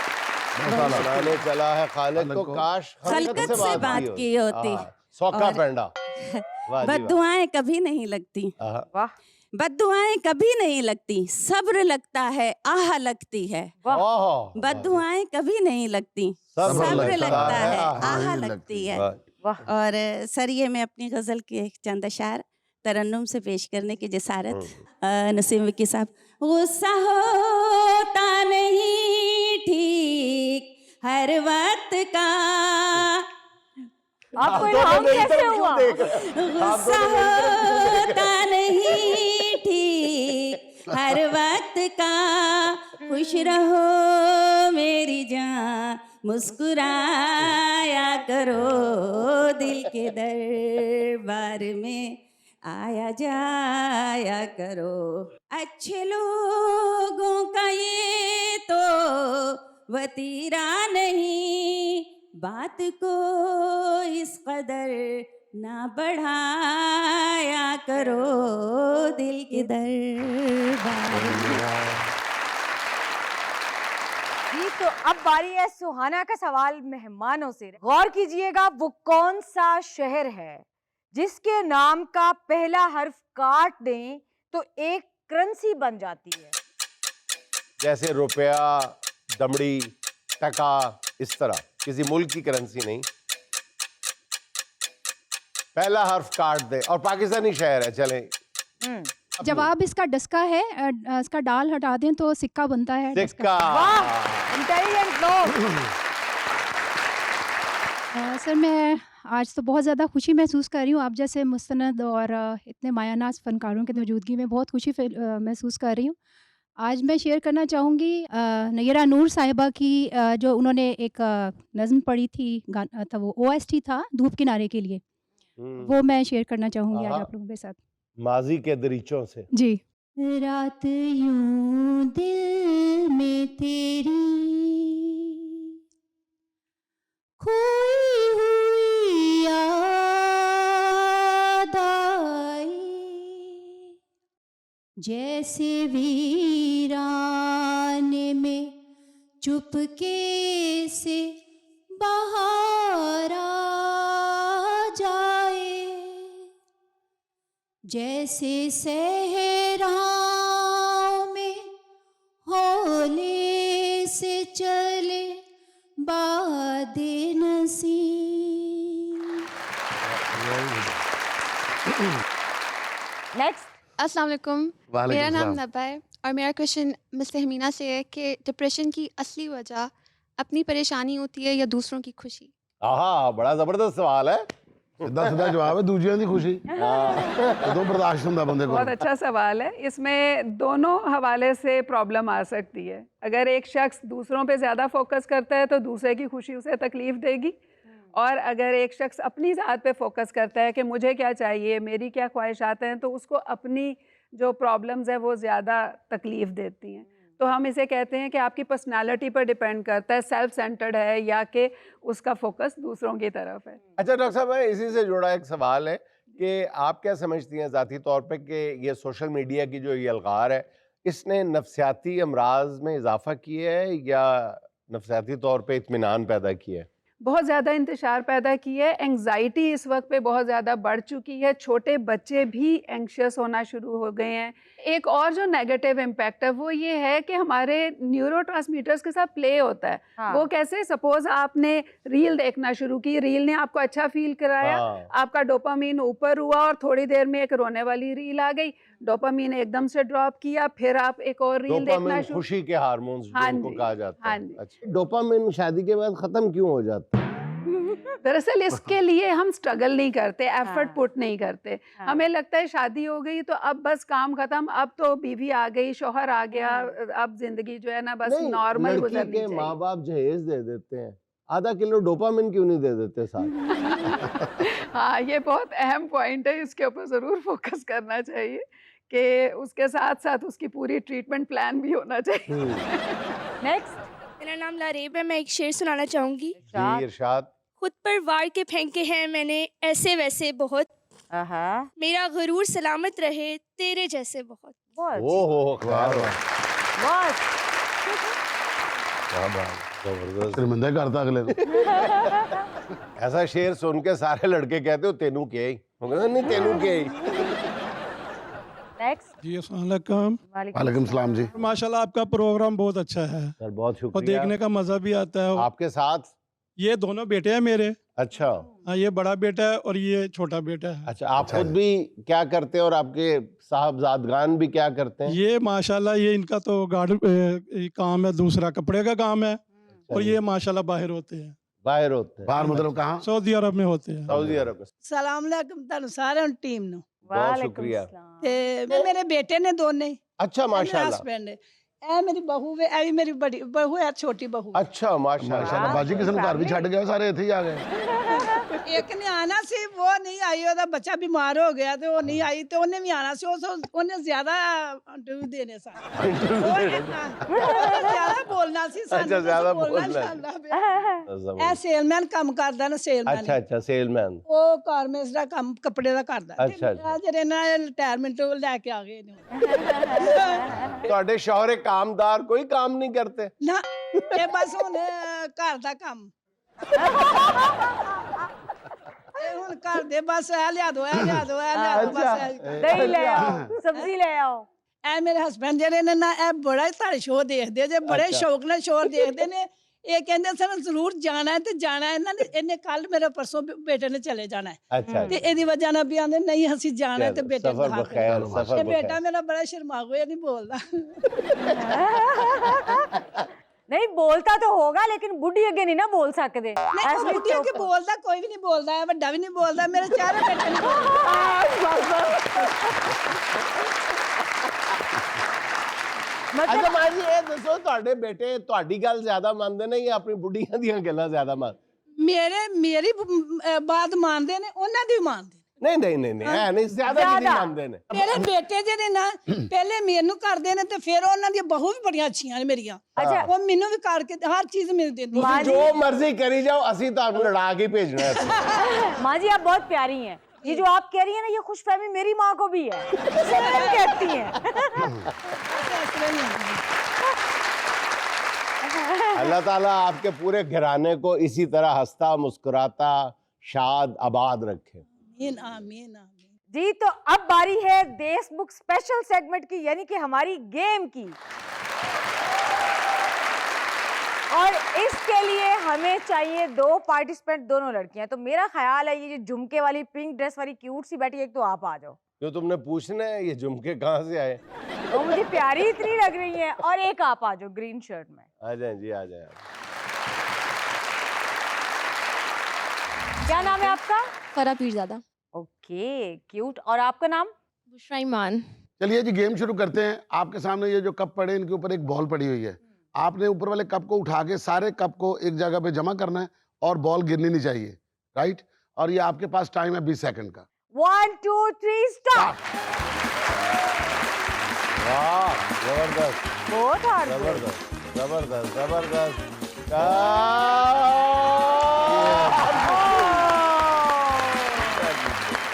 बनाने चला है खालिद को, काश खलकत से बात की होती। सौखा और- पेंडा। वाह जी, वाह। बद्दुआएं कभी नहीं लगती, आहा, वाह बद्दुआएं कभी नहीं लगती, सब्र लगता है, आह लगती है। ओह, बद्दुआएं कभी नहीं लगती, सब्र सब्र लगता है, आह आह लगती है। वाह। वाह। और सर, ये मैं अपनी गजल के चंद अशार तरन्नुम से पेश करने की जसारत, नसीम विक्की साहब। गुस्सा होता नहीं ठीक हर वक्त का, आपको इल्हाम कैसे हुआ? गुस्सा होता नहीं ठीक हर वक्त का, खुश रहो मेरी जान, मुस्कुराया करो, दिल के दरबार में आया जाया करो। अच्छे लोगों का ये तो वतीरा नहीं, बात को इस कदर ना बढ़ाया करो दिल के दरबार में। जी तो अब बारी है सुहाना का सवाल मेहमानों से। गौर कीजिएगा, वो कौन सा शहर है जिसके नाम का पहला हर्फ काट दें तो एक करेंसी बन जाती है? जैसे रुपया, दमड़ी, टका, इस तरह किसी मुल्क की करेंसी नहीं, पहला हर्फ काट दे और पाकिस्तानी शहर है। चलें जवाब इसका डस्का है। इसका डाल हटा दें तो सिक्का बनता है। सिक्का। वाह, इंटेलिजेंट लोग। सर मैं आज तो बहुत ज़्यादा खुशी महसूस कर रही हूँ। आप जैसे मुस्तनद और इतने मायानाज फनकारों की मौजूदगी में बहुत खुशी महसूस कर रही हूँ। आज मैं शेयर करना चाहूँगी नयरा नूर साहिबा की जो उन्होंने एक नज़्म पढ़ी थी, गाना था वो OST था धूप किनारे के लिए, वो मैं शेयर करना चाहूँगी आज आप लोगों के साथ। माजी के दरीचों से। जी। रात यूं दिल में तेरी खोई हुई याद आई, जैसे वीराने में चुपके से बाहर आ जाए, जैसे सहराओं में होले से चले बादे नसीम। नेक्स्ट। अस्सलाम वालेकुम, मेरा नाम नब्बा है और मेरा क्वेश्चन मिस्टर हमीना से है कि डिप्रेशन की असली वजह अपनी परेशानी होती है या दूसरों की खुशी? आहा, बड़ा जबरदस्त सवाल है। सीधा जवाब है, दूजियां दी खुशी। तो बर्दाश्त ਹੁੰਦਾ ਬੰਦੇ को। बहुत अच्छा सवाल है। इसमें दोनों हवाले से प्रॉब्लम आ सकती है। अगर एक शख्स दूसरों पे ज़्यादा फोकस करता है तो दूसरे की खुशी उसे तकलीफ देगी, और अगर एक शख्स अपनी ज़ात पे फोकस करता है कि मुझे क्या चाहिए, मेरी क्या ख्वाहिशात हैं, तो उसको अपनी जो प्रॉब्लम्स है वो ज़्यादा तकलीफ देती हैं। तो हम इसे कहते हैं कि आपकी पर्सनालिटी पर डिपेंड करता है, सेल्फ सेंटर्ड है या कि उसका फोकस दूसरों की तरफ है। अच्छा डॉक्टर साहब, मैं इसी से जुड़ा एक सवाल है कि आप क्या समझती हैं ज़ाती तौर पे कि ये सोशल मीडिया की जो ये अलगार है, इसने नफसियाती अमराज में इजाफा किया है या नफसियाती तौर पे इत्मीनान पैदा किया है? बहुत ज़्यादा इंतशार पैदा की है। एंग्जाइटी इस वक्त पे बहुत ज़्यादा बढ़ चुकी है। छोटे बच्चे भी एंग्शियस होना शुरू हो गए हैं। एक और जो नेगेटिव इम्पैक्ट है वो ये है कि हमारे न्यूरोट्रांसमीटर्स के साथ प्ले होता है। हाँ। वो कैसे? सपोज आपने रील देखना शुरू की, रील ने आपको अच्छा फील कराया, हाँ। आपका डोपामीन ऊपर हुआ और थोड़ी देर में एक रोने वाली रील आ गई, डोपामीन एकदम से ड्रॉप किया, फिर आप एक और रील देखना डोपामिन शुरू। खुशी के हार्मोन्स हाँ जिनको जी, कहा जाता हाँ है। जी। अच्छा, डोपामिन शादी के बाद खत्म क्यों हो जाता है? दरअसल इसके लिए हम स्ट्रगल नहीं करते, एफर्ट हाँ। पुट नहीं करते। हाँ। हमें लगता है शादी हो गई तो अब बस काम खत्म, अब तो बीवी आ गई, शौहर आ गया, अब जिंदगी जो है ना बस नहीं, नॉर्मल लड़की गुजरनी के चाहिए। माँ बाप जहेज दे देते हैं, आधा किलो डोपामिन क्यों नहीं दे देते साथ? हाँ, ये बहुत अहम पॉइंट है, इसके ऊपर ज़रूर फोकस करना चाहिए कि उसके साथ साथ उसकी पूरी ट्रीटमेंट प्लान भी होना चाहिए। नेक्स्ट। मेरा नाम लारेब है। मैं एक शेर सुनाना चाहूंगी। जी इरशाद। खुद पर वार के फेंके हैं मैंने ऐसे वैसे बहुत, आहा, मेरा गरूर सलामत रहे तेरे जैसे बहुत। बहुत ओहो, खैर हो। बहुत। क्या बात, जबरदस्त। शर्मिंदा करता अगले को। ऐसा शेर सुन के सारे लड़के कहते हो तेनू क्या ही, वो कहते नहीं तेनू क्या ही। नेक्स्ट। जी अस्सलाम वालेकुम। वालेकुम सलाम जी। माशाल्लाह आपका प्रोग्राम बहुत अच्छा है सर बहुत और शुक्रिया। देखने का मजा भी आता है। आपके साथ ये दोनों बेटे हैं मेरे। अच्छा। हाँ, ये बड़ा बेटा है और ये छोटा बेटा है। अच्छा, आप खुद भी क्या करते हैं और आपके साहबजादगान भी क्या करते हैं? ये माशाल्लाह ये इनका तो काम है, दूसरा कपड़े का काम है और ये माशाल्लाह बाहर होते हैं। बाहर होते हैं? बाहर मतलब कहाँ? सऊदी अरब में होते हैं। सऊदी अरब में। सलाम अलैकुम ਤੁਹਾਨੂੰ ਸਾਰਿਆਂ ਨੂੰ ਟੀਮ ਨੂੰ। बहुत शुक्रिया। ਤੇ ਮੇਰੇ ਬੇਟੇ ਨੇ ਦੋਨੇ। अच्छा माशाल्लाह। ਹਸਬੈਂਡ ਇਹ ਮੇਰੀ ਬਹੂ ਵੇ, ਇਹ ਵੀ ਮੇਰੀ ਬੜੀ ਬਹੂ ਹੈ, ਛੋਟੀ ਬਹੂ। अच्छा माशाल्लाह। माशाल्लाह बाजी किस्म घर भी छड़ गए, सारे इथे ही आ गए। ਇੱਕ ਨੇ ਆਣਾ ਸੀ ਉਹ ਨਹੀਂ ਆਈ ਉਹਦਾ ਬੱਚਾ ਬਿਮਾਰ ਹੋ ਗਿਆ ਤੇ ਉਹ ਨਹੀਂ ਆਈ ਤੇ ਉਹਨੇ ਵੀ ਆਣਾ ਸੀ ਉਹਨੇ ਜ਼ਿਆਦਾ ਇੰਟਰਵਿਊ ਦੇਣੇ ਸਨ ਜ਼ਿਆਦਾ ਬੋਲਣਾ ਸੀ ਸਾਨੂੰ ਅੱਛਾ, ਜ਼ਿਆਦਾ ਬੋਲਣਾ ਇਹ ਸੇਲਮੈਨ ਕੰਮ ਕਰਦਾ ਨਾ ਸੇਲਮੈਨ अच्छा अच्छा सेलमैन ਉਹ ਕਾਰਮੈਂਟਸ ਦਾ ਕੰਮ ਕੱਪੜੇ ਦਾ ਕਰਦਾ ਅੱਛਾ, ਤੇ ਜਿਹੜੇ ਨਾ ਰਿਟਾਇਰਮੈਂਟ ਲੈ ਕੇ ਆ ਗਏ ਨੇ ਤੁਹਾਡੇ ਸ਼ੌਹਰੇ ਕਾਮਦਾਰ ਕੋਈ ਕੰਮ ਨਹੀਂ करते ਨਾ ਇਹ ਬਸ ਹੁਣ ਘਰ ਦਾ ਕੰਮ ਇਹ ਹੁਣ ਘਰ ਦੇ ਬਸ ਇਹ ਲਿਆ ਦੋ ਇਹ ਲਿਆ ਦੋ ਇਹ ਲਿਆ ਦੋ ਬਸ दही ले आओ सब्जी ले आओ ਇਹ ਮੇਰੇ ਹਸਬੰਡ ਜਿਹੜੇ ਨੇ ਨਾ ਇਹ ਬੜਾ ਹੀ ਤੁਹਾਡੇ ਸ਼ੋਅ ਦੇਖਦੇ ਜੇ ਬੜੇ ਅੱਛਾ। ਸ਼ੌਕ ਨਾਲ ਸ਼ੋਅ ਦੇਖਦੇ ਨੇ ਇਹ ਕਹਿੰਦੇ ਸਾਨੂੰ ਜ਼ਰੂਰ ਜਾਣਾ ਹੈ ਤੇ ਜਾਣਾ ਹੈ। ਇਹਨਾਂ ਨੇ ਇਹਨੇ ਕੱਲ ਮੇਰੇ ਪਰਸੋਂ ਬੇਟੇ ਨੇ ਚਲੇ ਜਾਣਾ ਹੈ अच्छा ਤੇ ਇਹਦੀ ਵਜ੍ਹਾ ਨਾਲ ਵੀ ਆਂਦੇ ਨਹੀਂ ਅਸੀਂ ਜਾਣਾ ਹੈ ਤੇ ਬੇਟੇ ਨੂੰ सफर ਦਿਖਾ ਕੇ बखैर सफर ਤੇ ਬੇਟਾ बखैर ਮੇਰਾ ਬੜਾ ਸ਼ਰਮਾਗੂ ਇਹ ਨਹੀਂ ਬੋਲਦਾ नहीं बोलता तो होगा लेकिन बुढ़ी अगे नहीं ना बोल सकते ਨਹੀਂ ਉਹ ਬੁੱਢੀ ਕਿ ਬੋਲਦਾ ਕੋਈ ਵੀ ਨਹੀਂ ਬੋਲਦਾ ਹੈ ਵੱਡਾ ਵੀ ਨਹੀਂ ਬੋਲਦਾ ਮੇਰੇ ਚਾਰੇ ਬੇਟੇ ਨਹੀਂ अच्छा मां जी ये दसो ਤੁਹਾਡੇ ਬੇਟੇ ਤੁਹਾਡੀ ਗੱਲ ਜ਼ਿਆਦਾ ਮੰਨਦੇ ਨੇ ਜਾਂ ਆਪਣੀ ਬੁੱਢੀਆਂ ਦੀਆਂ ਗੱਲਾਂ ਜ਼ਿਆਦਾ ਮੰਨ ਮੇਰੀ ਬਾਤ ਮੰਨਦੇ ਨੇ ਉਹਨਾਂ ਦੀ ਵੀ ਮੰਨਦੇ ਨਹੀਂ ਨਹੀਂ ਨਹੀਂ ਨਹੀਂ ਐ ਨਹੀਂ ਜ਼ਿਆਦਾ ਕਿਹਦੀ ਮੰਨਦੇ ਨੇ ਮੇਰੇ ਬੇਟੇ ਜਿਹੜੇ ਨਾ ਪਹਿਲੇ ਮੈਨੂੰ ਕਰਦੇ ਨੇ ਤੇ ਫਿਰ ਉਹਨਾਂ ਦੀਆਂ ਬਹੂ ਵੀ ਬੜੀਆਂ ਅੱਛੀਆਂ ਨੇ ਮੇਰੀਆਂ ਅੱਛਾ। ਉਹ ਮੈਨੂੰ ਵੀ ਕਰਕੇ ਹਰ ਚੀਜ਼ ਮਿਲ ਦਿੰਦੀ ਤੁਸੀਂ ਜੋ ਮਰਜ਼ੀ ਕਰੀ ਜਾਓ ਅਸੀਂ ਤੁਹਾਨੂੰ ਲੜਾ ਕੇ ਭੇਜਣਾ ਹੈ माँ जी आप बहुत प्यारी हैं ये जो आप कह रही है ना ये खुशफहमी मेरी माँ को भी है सेम कहती हैं अल्लाह ताला आपके पूरे घराने को इसी तरह हंसता मुस्कुराता शाद आबाद रखे आमीन आमीन आमीन जी तो अब बारी है देश बुक स्पेशल सेगमेंट की यानी कि हमारी गेम की और इसके लिए हमें चाहिए 2 पार्टिसिपेंट दोनों लड़कियां तो मेरा ख्याल है ये जो झुमके वाली पिंक ड्रेस वाली क्यूट सी बैठी है एक तो आप आ जाओ जो तुमने पूछना है ये झुमके कहाँ से आए वो मुझे प्यारी इतनी लग रही है और एक आप आ जाओ ग्रीन शर्ट में आ जाए जी आ जाए क्या नाम है आपका फरा पीरजादा। ओके क्यूट और आपका नाम बुशरा ईमान। चलिए जी गेम शुरू करते हैं। आपके सामने ये जो कप पड़े इनके ऊपर एक बॉल पड़ी हुई है। आपने ऊपर वाले कप को उठा के सारे कप को एक जगह पे जमा करना है और बॉल गिरनी नहीं चाहिए, राइट। और ये आपके पास टाइम है 20 सेकंड का। 1 2 3 स्टार्ट। वाह जबरदस्त बहुत हार्ड जबरदस्त जबरदस्त जबरदस्त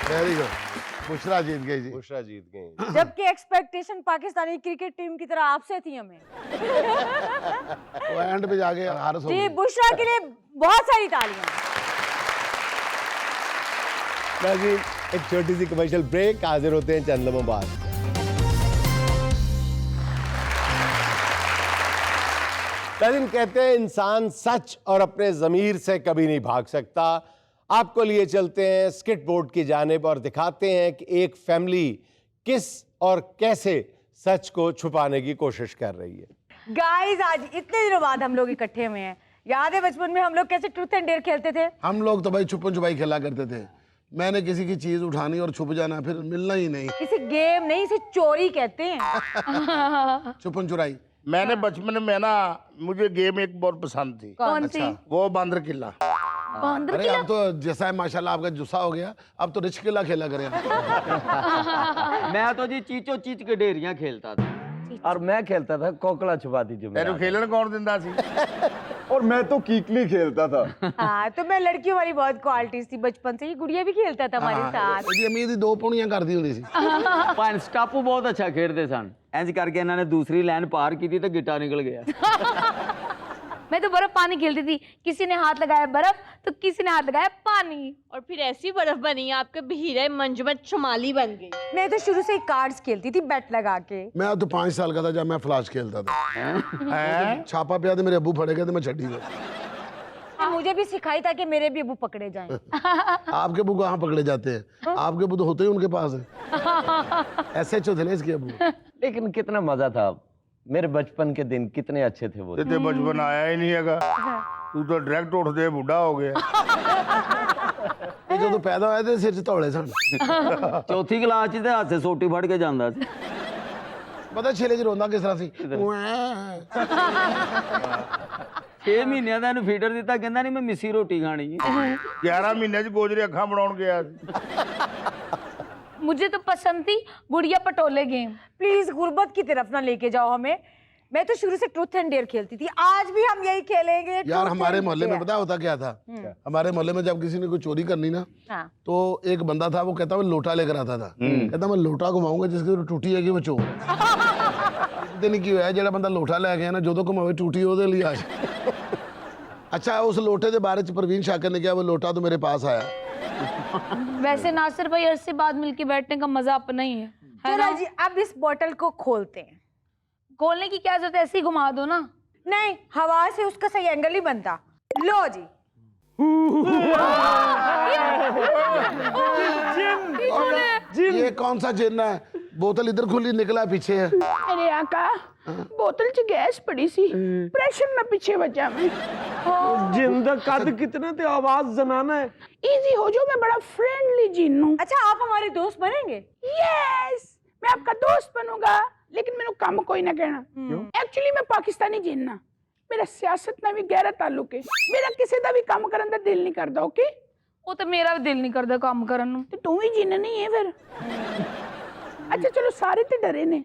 वेरी गुड, बुशरा जीत गई जी। बुशरा जीत गई। जबकि एक्सपेक्टेशन पाकिस्तानी क्रिकेट टीम की तरह आपसे थी हमें वो एंड पे जाके हार हो जी गई। बुशरा के लिए बहुत सारी तालियां। जी एक छोटी सी कमर्शियल ब्रेक, हाजिर होते हैं चंद लम्हों बाद। नाज़रीन कहते हैं इंसान सच और अपने ज़मीर से कभी नहीं भाग सकता। आपको लिए चलते हैं स्किट बोर्ड की जानिब और दिखाते हैं कि एक फैमिली किस और कैसे सच को छुपाने की कोशिश कर रही है। गाइस आज इतने दिनों बाद हम लोग इकट्ठे हुए हैं। याद है बचपन में हम लोग कैसे ट्रूथ एंड डेयर खेलते थे? हम लोग तो भाई छुपन छुपाई खेला करते थे। मैंने किसी की चीज उठानी और छुप जाना, फिर मिलना ही नहीं। इसे गेम नहीं इसे चोरी कहते हैं। छुपन चुराई। मैंने बचपन में ना मुझे गेम एक बहुत पसंद थी। कौन सी? वो बांदर किला। अरे अब तो जैसा है माशाल्लाह आपका जुस्सा हो गया, अब तो रिच किला खेला करें। मैं तो जी चीचो चीच के ढेरियां खेलता था और मैं खेलता था कोकला छुपाती जो तेरे खेलन कौन दिंदा सी? और मैं तो कीकली खेलता था। हाँ तो मैं लड़कियों वाली बहुत क्वालिटीज थी बचपन से। ये गुड़िया भी खेलता था हमारे साथ। जी अम्मी दी 2 पौड़ियां कर दी हुंदी सी। पर स्टापू बहुत अच्छा खेलते सन। इंज करके इन्होंने दूसरी लाइन पार की थी तो गिटा निकल गया। मैं तो बर्फ पानी खेलती थी। किसी ने हाथ लगाया बर्फ तो किसी ने हाथ लगाया पानी और फिर ऐसी बर्फ बनी आपके भीरे मंजुमत शुमाली बन गई। मैं तो शुरू से ही कार्ड्स खेलती थी बैट लगा के। मैं तो 5 साल का था जब मैं फ्लैश खेलता था। छापा पिया थे मेरे अब्बू फड़े गए थे, मैं छड्डी गया। मुझे भी सिखाई ताकि मेरे भी अब्बू पकड़े जाएं। आपके अब्बू कहाँ पकड़े जाते हैं? आपके अब्बू तो होते ही उनके पास है। ऐसे थे ना इसके अब्बू। लेकिन कितना मजा था। मेरे बचपन के दिन कितने अच्छे थे वो। तेरे बचपन आया ही नहीं है। तू तो डायरेक्ट उठदे बुढ़ा हो गया। ये जो तो पैदा होए थे सिर च धौले सन। चौथी क्लास च ते हाथ से सोटी फड़ के जांदा सी। पता छेले च रोंदा किस तरह सी? 6 ਮਹੀਨਿਆਂ ਦਾ ਇਹਨੂੰ ਫੀਡਰ ਦਿੱਤਾ, ਕਹਿੰਦਾ ਨਹੀਂ ਮੈਂ ਮਿੱਸੀ ਰੋਟੀ ਖਾਣੀ ਹੈ। 11 ਮਹੀਨੇ ਚ ਗੋਜਰੇ ਅੱਖਾਂ ਬਣਾਉਣ ਗਿਆ मुझे तो पसंद थी गुड़िया पटोले गेम। प्लीज गुर्बत की तरफ ना लेके जाओ हमें। मैं तो शुरू से ट्रूथ एंड डेयर खेलती थी, आज भी हम यही खेलेंगे। यार हमारे मोहल्ले में पता होता क्या था, हमारे मोहल्ले में जब किसी ने कोई चोरी करनी ना, तो एक बंदा था, वो कहता मैं लोटा लेकर आता था, कहता मैं लोटा घुमाऊंगा जिसकी टूटी है कि वो चोर। दिन की होया जेड़ा बंदा लोटा ले गया ना, जो तो घुमावे टूटी ओदे लिए आज। अच्छा उस लोटे के बारे च प्रवीण शाकर ने किया, वो लोटा तो मेरे पास आया। वैसे नासिर भाई अरसे बाद मिलके बैठने का मजा अपना ही है चलो जी अब इस बोतल को खोलते हैं। खोलने की क्या जरूरत है, ऐसे ही घुमा दो ना। नहीं, हवा से उसका सही एंगल नहीं बनता। लो जी। ये कौन सा जिन है, बोतल इधर खुली निकला पीछे है। अरे आका बोतल च गैस पड़ी सी, प्रेशर ना पीछे बचा मैं। जिन दा कद कितना ते आवाज जनाना है। इजी हो जाओ, मैं बड़ा फ्रेंडली जिन हूं। अच्छा आप हमारे दोस्त बनेंगे? यस, मैं आपका दोस्त बनूंगा, लेकिन मैंने काम कोई ना कहना। एक्चुअली मैं पाकिस्तानी जिन हां, मेरा सियासत नाल भी गहरा ताल्लुक है। मेरा किसी दा भी काम करन दा दिल नहीं करदा। ओके, वो तो मेरा भी दिल नहीं करता काम करन नूं। ते तू भी जिन नहीं है फिर। अच्छा चलो सारे ते डरे ने,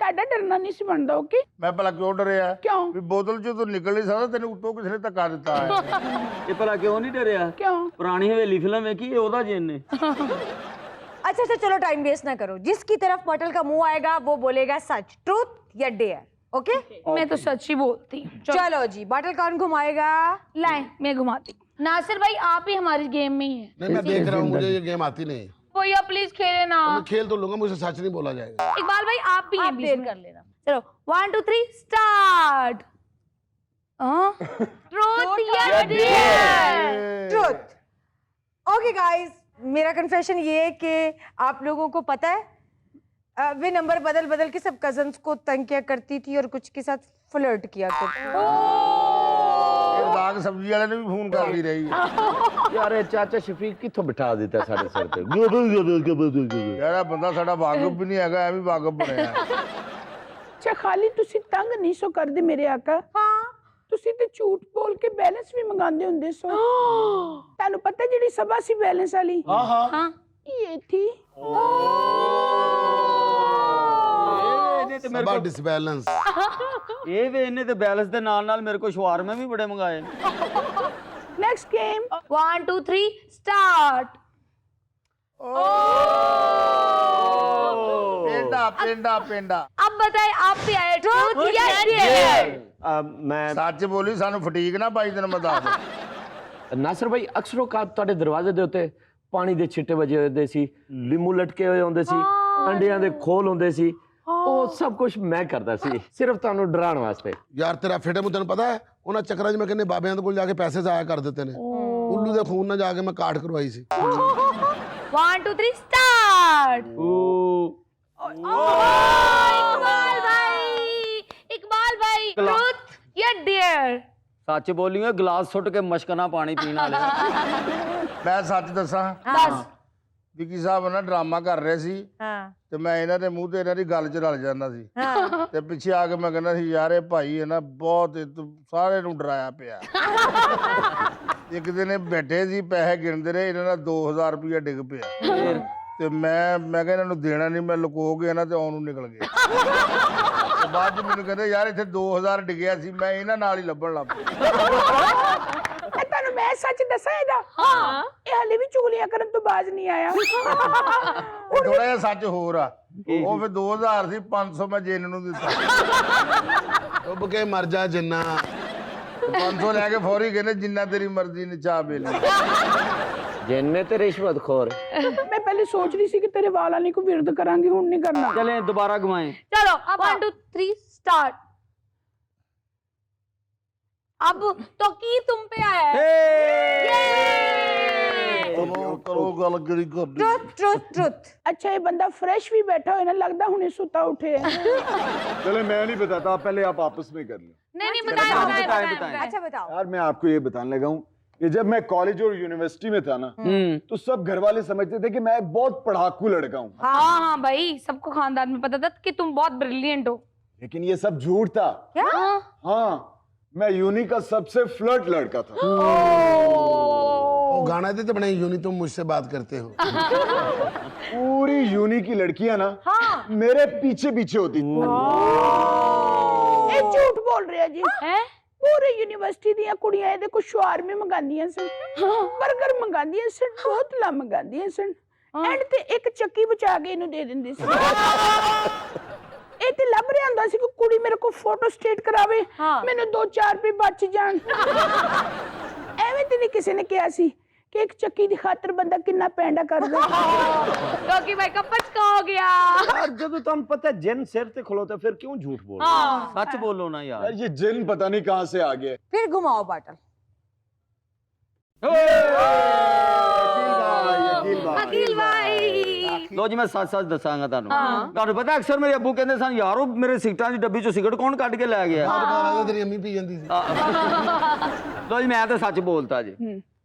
ਤੁਹਾਡਾ ਡਰਨਾ ਨਹੀਂ ਸੀ ਬਣਦਾ। ਓਕੇ ਮੈਂ ਭਲਾ ਕਿਉਂ ਡਰਿਆ? ਕਿਉਂ? ਵੀ ਬੋਤਲ ਚੋਂ ਤੂੰ ਨਿਕਲ ਨਹੀਂ ਸਕਦਾ, ਤੈਨੂੰ ਉੱਤੋਂ ਕਿਸੇ ਨੇ ਧੱਕਾ ਦਿੱਤਾ ਹੈ। ਇਹ ਭਲਾ ਕਿਉਂ ਨਹੀਂ ਡਰਿਆ? ਕਿਉਂ? ਪੁਰਾਣੀ ਹਵੇਲੀ ਫਿਲਮ ਵੇਖੀ, ਉਹਦਾ ਜਿੰਨ ਨੇ। अच्छा अच्छा चलो टाइम वेस्ट ना करो, जिसकी तरफ बोतल का मुंह आएगा वो बोलेगा सच, ट्रूथ या डेयर। ओके मैं तो सच ही बोलती हूँ। चलो जी, बोतल कौन घुमाएगा? लाए मैं घुमाती। नासिर भाई आप ही हमारी गेम में ही है। नहीं मैं देख रहा हूँ, मुझे ये गेम आती नहीं। भैया प्लीज खेले ना। मैं खेल तो लूंगा, मुझे सच नहीं बोला जाएगा। इकबाल भाई आप भी हैं, देर कर लेना। चलो 1 2 3 स्टार्ट। ट्रूथ या डेयर? ट्रूथ। ओके गाइस, मेरा कन्फेशन ये है कि आप लोगों को पता है वे नंबर बदल बदल के सब कजन्स को तंग किया करती थी और कुछ के साथ फ्लर्ट किया करती। दाग सब्जी वाले ने भी फोन कर ली रही। यार ਇਹ ਚਾਚਾ ਸ਼ਫੀਕ ਕਿੱਥੋਂ ਬਿਠਾ ਦਿੱਤਾ ਸਾਡੇ ਸਿਰ ਤੇ? ਯਾਰ ਇਹ ਬੰਦਾ ਸਾਡਾ ਵਾਕਫ ਵੀ ਨਹੀਂ ਹੈਗਾ, ਐਵੇਂ ਵਾਕਫ ਬਣਿਆ। ਅੱਛਾ ਖਾਲੀ ਤੁਸੀਂ ਤੰਗ ਨਹੀਂ ਸੋ ਕਰਦੇ ਮੇਰੇ ਆਕਾ। ਹਾਂ ਤੁਸੀਂ ਤੇ ਝੂਠ ਬੋਲ ਕੇ ਬੈਲੈਂਸ ਵੀ ਮੰਗਾਉਂਦੇ ਹੁੰਦੇ ਸੋ। ਤੁਹਾਨੂੰ ਪਤਾ ਜਿਹੜੀ ਸਭਾ ਸੀ ਬੈਲੈਂਸ ਵਾਲੀ? हाँ हाँ ਇਹ ਥੀ। सबा डिसबैलेंस। ਇਹ ਵੇ ਇਹਨੇ ਤੇ ਬੈਲੈਂਸ ਦੇ ਨਾਲ ਨਾਲ ਮੇਰੇ ਕੋਲ ਸ਼ਵਾਰਮੇ ਵੀ ਬੜੇ ਮੰਗਾਏ। Next game 1 2 3 start. पेंडा पेंडा पेंडा। अब बताए आप भी आए ट्रूथ या डेयर? ਮੈਂ ਸੱਚ ਬੋਲੀ, ਸਾਨੂੰ ਫਟੀਕ ਨਾ ਪਾਈ, ਤੈਨੂੰ ਮੈਂ ਦੱਸ। ਨਾਸਰ ਭਾਈ ਅਕਸਰੋ ਕਾ ਤੁਹਾਡੇ ਦਰਵਾਜ਼ੇ ਦੇ ਉੱਤੇ ਪਾਣੀ ਦੇ ਛਿੱਟੇ ਵਜੇ ਹੁੰਦੇ ਸੀ, ਲਿੰਬੂ ਲਟਕੇ ਹੋਏ ਹੁੰਦੇ ਸੀ, ਅੰਡਿਆਂ ਦੇ ਖੋਲ ਹੁੰਦੇ ਸੀ, ਉਹ ਸਭ ਕੁਝ ਮੈਂ ਕਰਦਾ ਸੀ ਸਿਰਫ ਤੁਹਾਨੂੰ ਡਰਾਉਣ ਵਾਸਤੇ। ਯਾਰ ਤੇਰਾ ਫੇਟੇ ਮੂੰਹ, ਤੈਨੂੰ ਪਤਾ ਹੈ ਉਹਨਾਂ ਚੱਕਰਾਂ 'ਚ ਮੈਂ ਕਹਿੰਦੇ ਬਾਬਿਆਂ ਦੇ ਕੋਲ ਜਾ ਕੇ ਪੈਸੇ ਜ਼ਾਇਆ ਕਰ ਦਿੱਤੇ ਨੇ। ਉੱਲੂ ਦੇ ਖੂਨ ਨਾਲ ਜਾ ਕੇ ਮੈਂ ਕਾਟ ਕਰਵਾਈ ਸੀ। 1 2 3 स्टार्ट। इकबाल भाई ट्रूथ या डेयर? ਸੱਚ ਬੋਲੀਓ, ਗਲਾਸ ਸੁੱਟ ਕੇ ਮਸ਼ਕਣਾ ਪਾਣੀ ਪੀਣ ਵਾਲੇ। ਮੈਂ ਸੱਚ ਦੱਸਾਂ, बस ਵਿੱਕੀ ਸਾਹਿਬ ਨਾ ਡਰਾਮਾ ਕਰ ਰਹੇ ਸੀ ਤੇ ਮੈਂ ਇਹਨਾਂ ਦੇ ਮੂੰਹ ਤੇ ਇਹਨਾਂ ਦੀ ਗੱਲ 'ਚ ਰਲ ਜਾਂਦਾ ਸੀ ਤੇ ਪਿੱਛੇ ਆ ਕੇ ਮੈਂ ਕਹਿੰਦਾ ਸੀ ਯਾਰ ਇਹ ਭਾਈ ਇਹ ਨਾ ਬਹੁਤ ਸਾਰੇ ਨੂੰ ਡਰਾਇਆ ਪਿਆ। ਇੱਕ ਦਿਨ ਇਹ ਬੈਠੇ ਸੀ, ਪੈਸੇ ਗਿਣਦੇ ਰਹੇ, ਇਹਨਾਂ ਦਾ 2000 ਰੁਪਇਆ ਡਿੱਗ ਪਿਆ ਤੇ ਮੈਂ ਕਿਹਾ ਇਹਨਾਂ ਨੂੰ ਦੇਣਾ ਨਹੀਂ, ਮੈਂ ਲੁਕੋ ਕੇ ਇਹਨਾਂ ਤੇ ਆਉਣ ਨੂੰ ਨਿਕਲ ਗਿਆ। ਤੇ ਬਾਅਦ 'ਚ ਮੈਨੂੰ ਕਹਿੰਦੇ ਯਾਰ ਇੱਥੇ 2000 ਡਿੱਗਿਆ ਸੀ, ਮੈਂ ਇਹਨਾਂ ਨਾਲ ਹੀ ਲੱਭਣ ਲੱਗ ਪਿਆ। ਤੁਹਾਨੂੰ ਮੈਂ ਸੱਚ ਦੱਸਾਂ ਇਹਦਾ? ਹਾਂ ਇਹ ਹਲੇ ਵੀ ਚੁਗਲੀਆਂ ਕਰਨ ਤੋਂ ਬਾਜ਼ ਨਹੀਂ ਆਇਆ। ਥੋੜਾ ਜਿਹਾ ਸੱਚ ਹੋਰ ਆ, ਉਹ ਫਿਰ 2000 ਸੀ, 500 ਮੈਂ ਜਿੰਨ ਨੂੰ ਦਿੱਤਾ। ਡੁੱਬ ਕੇ ਮਰ ਜਾ ਜਿੰਨਾ। 500 ਲੈ ਕੇ ਫੌਰੀ ਕਹਿੰਦੇ ਜਿੰਨਾ ਤੇਰੀ ਮਰਜ਼ੀ ਨੇ ਚਾਹ ਪੀ ਲੈ। ਜਿੰਨੇ ਤੇ ਰਿਸ਼ਵਤਖੋਰ। ਮੈਂ ਪਹਿਲੇ ਸੋਚ ਰਹੀ ਸੀ ਕਿ ਤੇਰੇ ਵਾਲਾਂ ਲਈ ਕੋਈ ਵਿਰਦ ਕਰਾਂਗੀ, ਹੁਣ ਨਹੀਂ ਕਰਨਾ। ਚਲੇ ਦੁਬਾਰਾ ਘੁਮਾਏ। चलो 1 2 3 स्टार्ट। अब तो की तुम पे आया है। ਕਰੋ ਗੱਲ ਕਿਹੜੀ ਕਰਨੀ। Truth truth truth. अच्छा ये बंदा फ्रेश भी बैठा हो ना, लगता हुने सुता उठे है। चले मैं नहीं बताता, पहले आप आपस में कर लें। नहीं बताए। अच्छा बताओ। यार मैं आपको ये बताने लगा हूँ कि जब मैं कॉलेज और यूनिवर्सिटी में था ना, तो सब घर वाले समझते थे कि मैं एक बहुत पढ़ाकू लड़का हूँ। हाँ भाई, सबको खानदान में पता था कि तुम बहुत ब्रिलियंट हो। लेकिन ये सब झूठ था। क्या? हाँ, मैं यूनी का सबसे फ्लर्ट लड़का था। वो गाना देते बने यूनी तुम मुझसे बात करते हो। पूरी यूनी की लड़कियां ना मेरे पीछे पीछे होती थी। ਇਹ ਝੂਠ ਬੋਲ ਰਿਹਾ ਜੀ ਹੈ ਪੂਰੀ ਯੂਨੀਵਰਸਿਟੀ ਦੀਆਂ ਕੁੜੀਆਂ ਇਹਦੇ ਕੋਲ ਸ਼ਵਾਰਮੇ ਮੰਗਾਉਂਦੀਆਂ ਸਨ 버ਗਰ ਮੰਗਾਉਂਦੀਆਂ ਸਨ ਬੋਤਲਾਂ ਮੰਗਾਉਂਦੀਆਂ ਸਨ ਐਂਡ ਤੇ ਇੱਕ ਚੱਕੀ ਬਚਾ ਕੇ ਇਹਨੂੰ ਦੇ ਦਿੰਦੀ ਸੀ ਇਹ ਤੇ ਲੱਭ ਰਿਹਾ ਹੁੰਦਾ ਸੀ ਕਿ ਕੁੜੀ ਮੇਰੇ ਕੋਲ ਫੋਟੋ ਸਟੇਟ ਕਰਾਵੇ ਮੈਨੂੰ 2-4 ਰੁਪਏ ਬਚ ਜਾਣ ਐਵੇਂ ਤੇ ਨਹੀਂ ਕਿਸੇ ਨੇ ਕਿਹਾ ਸੀ कि एक चक्की की खातर बंदा कितना पैंडा कर दे क्योंकि भाई का पचका हो गया यार जब तुम पता है जिन सिर पे खलोते फिर क्यों झूठ बोल रहे हो? सच बोलो ना यार। ये जिन पता नहीं कहां से आ गए। फिर घुमाओ बाटल। अकील भाई लो जी मैं सच सच दसांगा ਤੁਹਾਨੂੰ ਪਤਾ ਅਕਸਰ ਮੇਰੇ ਅੱਬੂ ਕਹਿੰਦੇ ਸਨ ਯਾਰੋ ਮੇਰੇ ਸਿਗਰਟਾਂ ਦੀ ਡੱਬੀ ਚੋਂ ਸਿਗਰਟ ਕੌਣ ਕੱਢ ਕੇ ਲੈ ਗਿਆ ਤੇਰੀ ਅੰਮੀ ਪੀ ਜਾਂਦੀ ਸੀ ਲੋ ਜੀ ਮੈਂ ਤਾਂ ਸੱਚ ਬੋਲਤਾ ਜੀ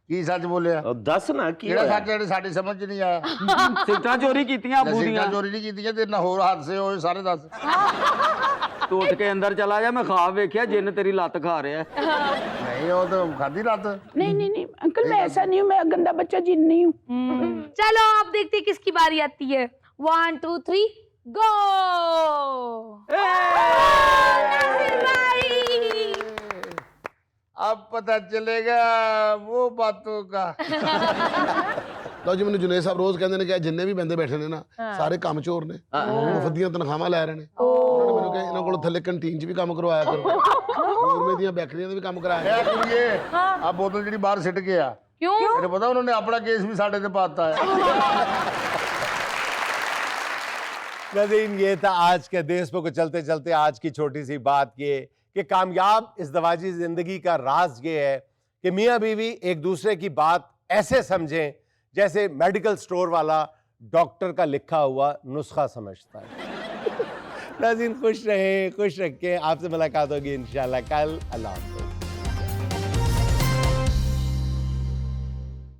ਕੀ ਸੱਚ ਬੋਲਿਆ ਦੱਸ ਨਾ ਕੀ ਕਿਹੜਾ ਸੱਚ ਜਿਹੜੀ ਸਾਡੀ ਸਮਝ ਚ ਨਹੀਂ ਆਇਆ ਸਿਗਰਟਾਂ ਚੋਰੀ ਕੀਤੀਆਂ ਅੱਬੂ ਦੀਆਂ ਸਿਗਰਟਾਂ ਚੋਰੀ ਨਹੀਂ ਕੀਤੀਆਂ ਤੇ ਨਾ ਹੋਰ ਹਾਦਸੇ ਹੋਏ ਸਾਰੇ ਦੱਸ ਤੂੰ ਉੱਠ ਕੇ ਅੰਦਰ ਚਲਾ ਜਾ ਮੈਂ ਖਾਬ ਵੇਖਿਆ ਜਿੰਨ ਤੇਰੀ ਲੱਤ ਖਾ ਰਿਹਾ नहीं वो तो खाती रात नहीं अंकल मैं ऐसा नहीं हूँ मैं गंदा बच्चा जिन नहीं हूँ चलो आप देखते हैं किसकी बारी आती है 1 2 3 गो अब पता चलेगा वो बातों का ਲਓ ਜੀ ਮੈਨੂੰ ਜੁਨੇਦ ਸਾਹਿਬ ਰੋਜ਼ ਕਹਿੰਦੇ ਨੇ ਕਿ ਜਿੰਨੇ ਵੀ ਬੰਦੇ ਬੈਠੇ ਨੇ ਨਾ ਸਾਰੇ ਕੰਮ ਚੋਰ ਨੇ ਮੁਫਤ ਦੀਆਂ ਤਨਖਾਹਾਂ ਲੈ ਰਹੇ ਨੇ ਉਹਨਾਂ ਨੇ ਮੈਨੂੰ ਕਿਹਾ ਇਹਨਾਂ ਕੋਲ ਥੱਲੇ ਕੰਟੀਨ 'ਚ ਵੀ ਕੰਮ ਕਰਵਾਇਆ ਕਰੋ ਗੌਰਮੈਂਟ ਦੀਆਂ ਬੈਕਰੀਆਂ ਦੇ ਵੀ ਕੰਮ ਕਰਾਇਆ ਇਹ ਕੁੜੀਏ ਆ ਬੋਤਲ ਜਿਹੜੀ ਬਾਹਰ ਸਿੱਟ ਗਿਆ क्यों ਤੈਨੂੰ ਪਤਾ ਉਹਨਾਂ ਨੇ ਆਪਣਾ ਕੇਸ ਵੀ ਸਾਡੇ ਤੇ ਪਾਤਾ है नाज़रीन ये था आज के देश को चलते चलते आज की छोटी सी बात ये कि कामयाब इज़्दवाजी ज़िंदगी का राज ये है कि मियाँ बीवी एक दूसरे की बात ऐसे समझें जैसे मेडिकल स्टोर वाला डॉक्टर का लिखा हुआ नुस्खा समझता है। नाज़रीन खुश रहें, खुश रखें। आपसे मुलाकात होगी इंशाल्लाह कल। अल्लाह हाफ़िज़।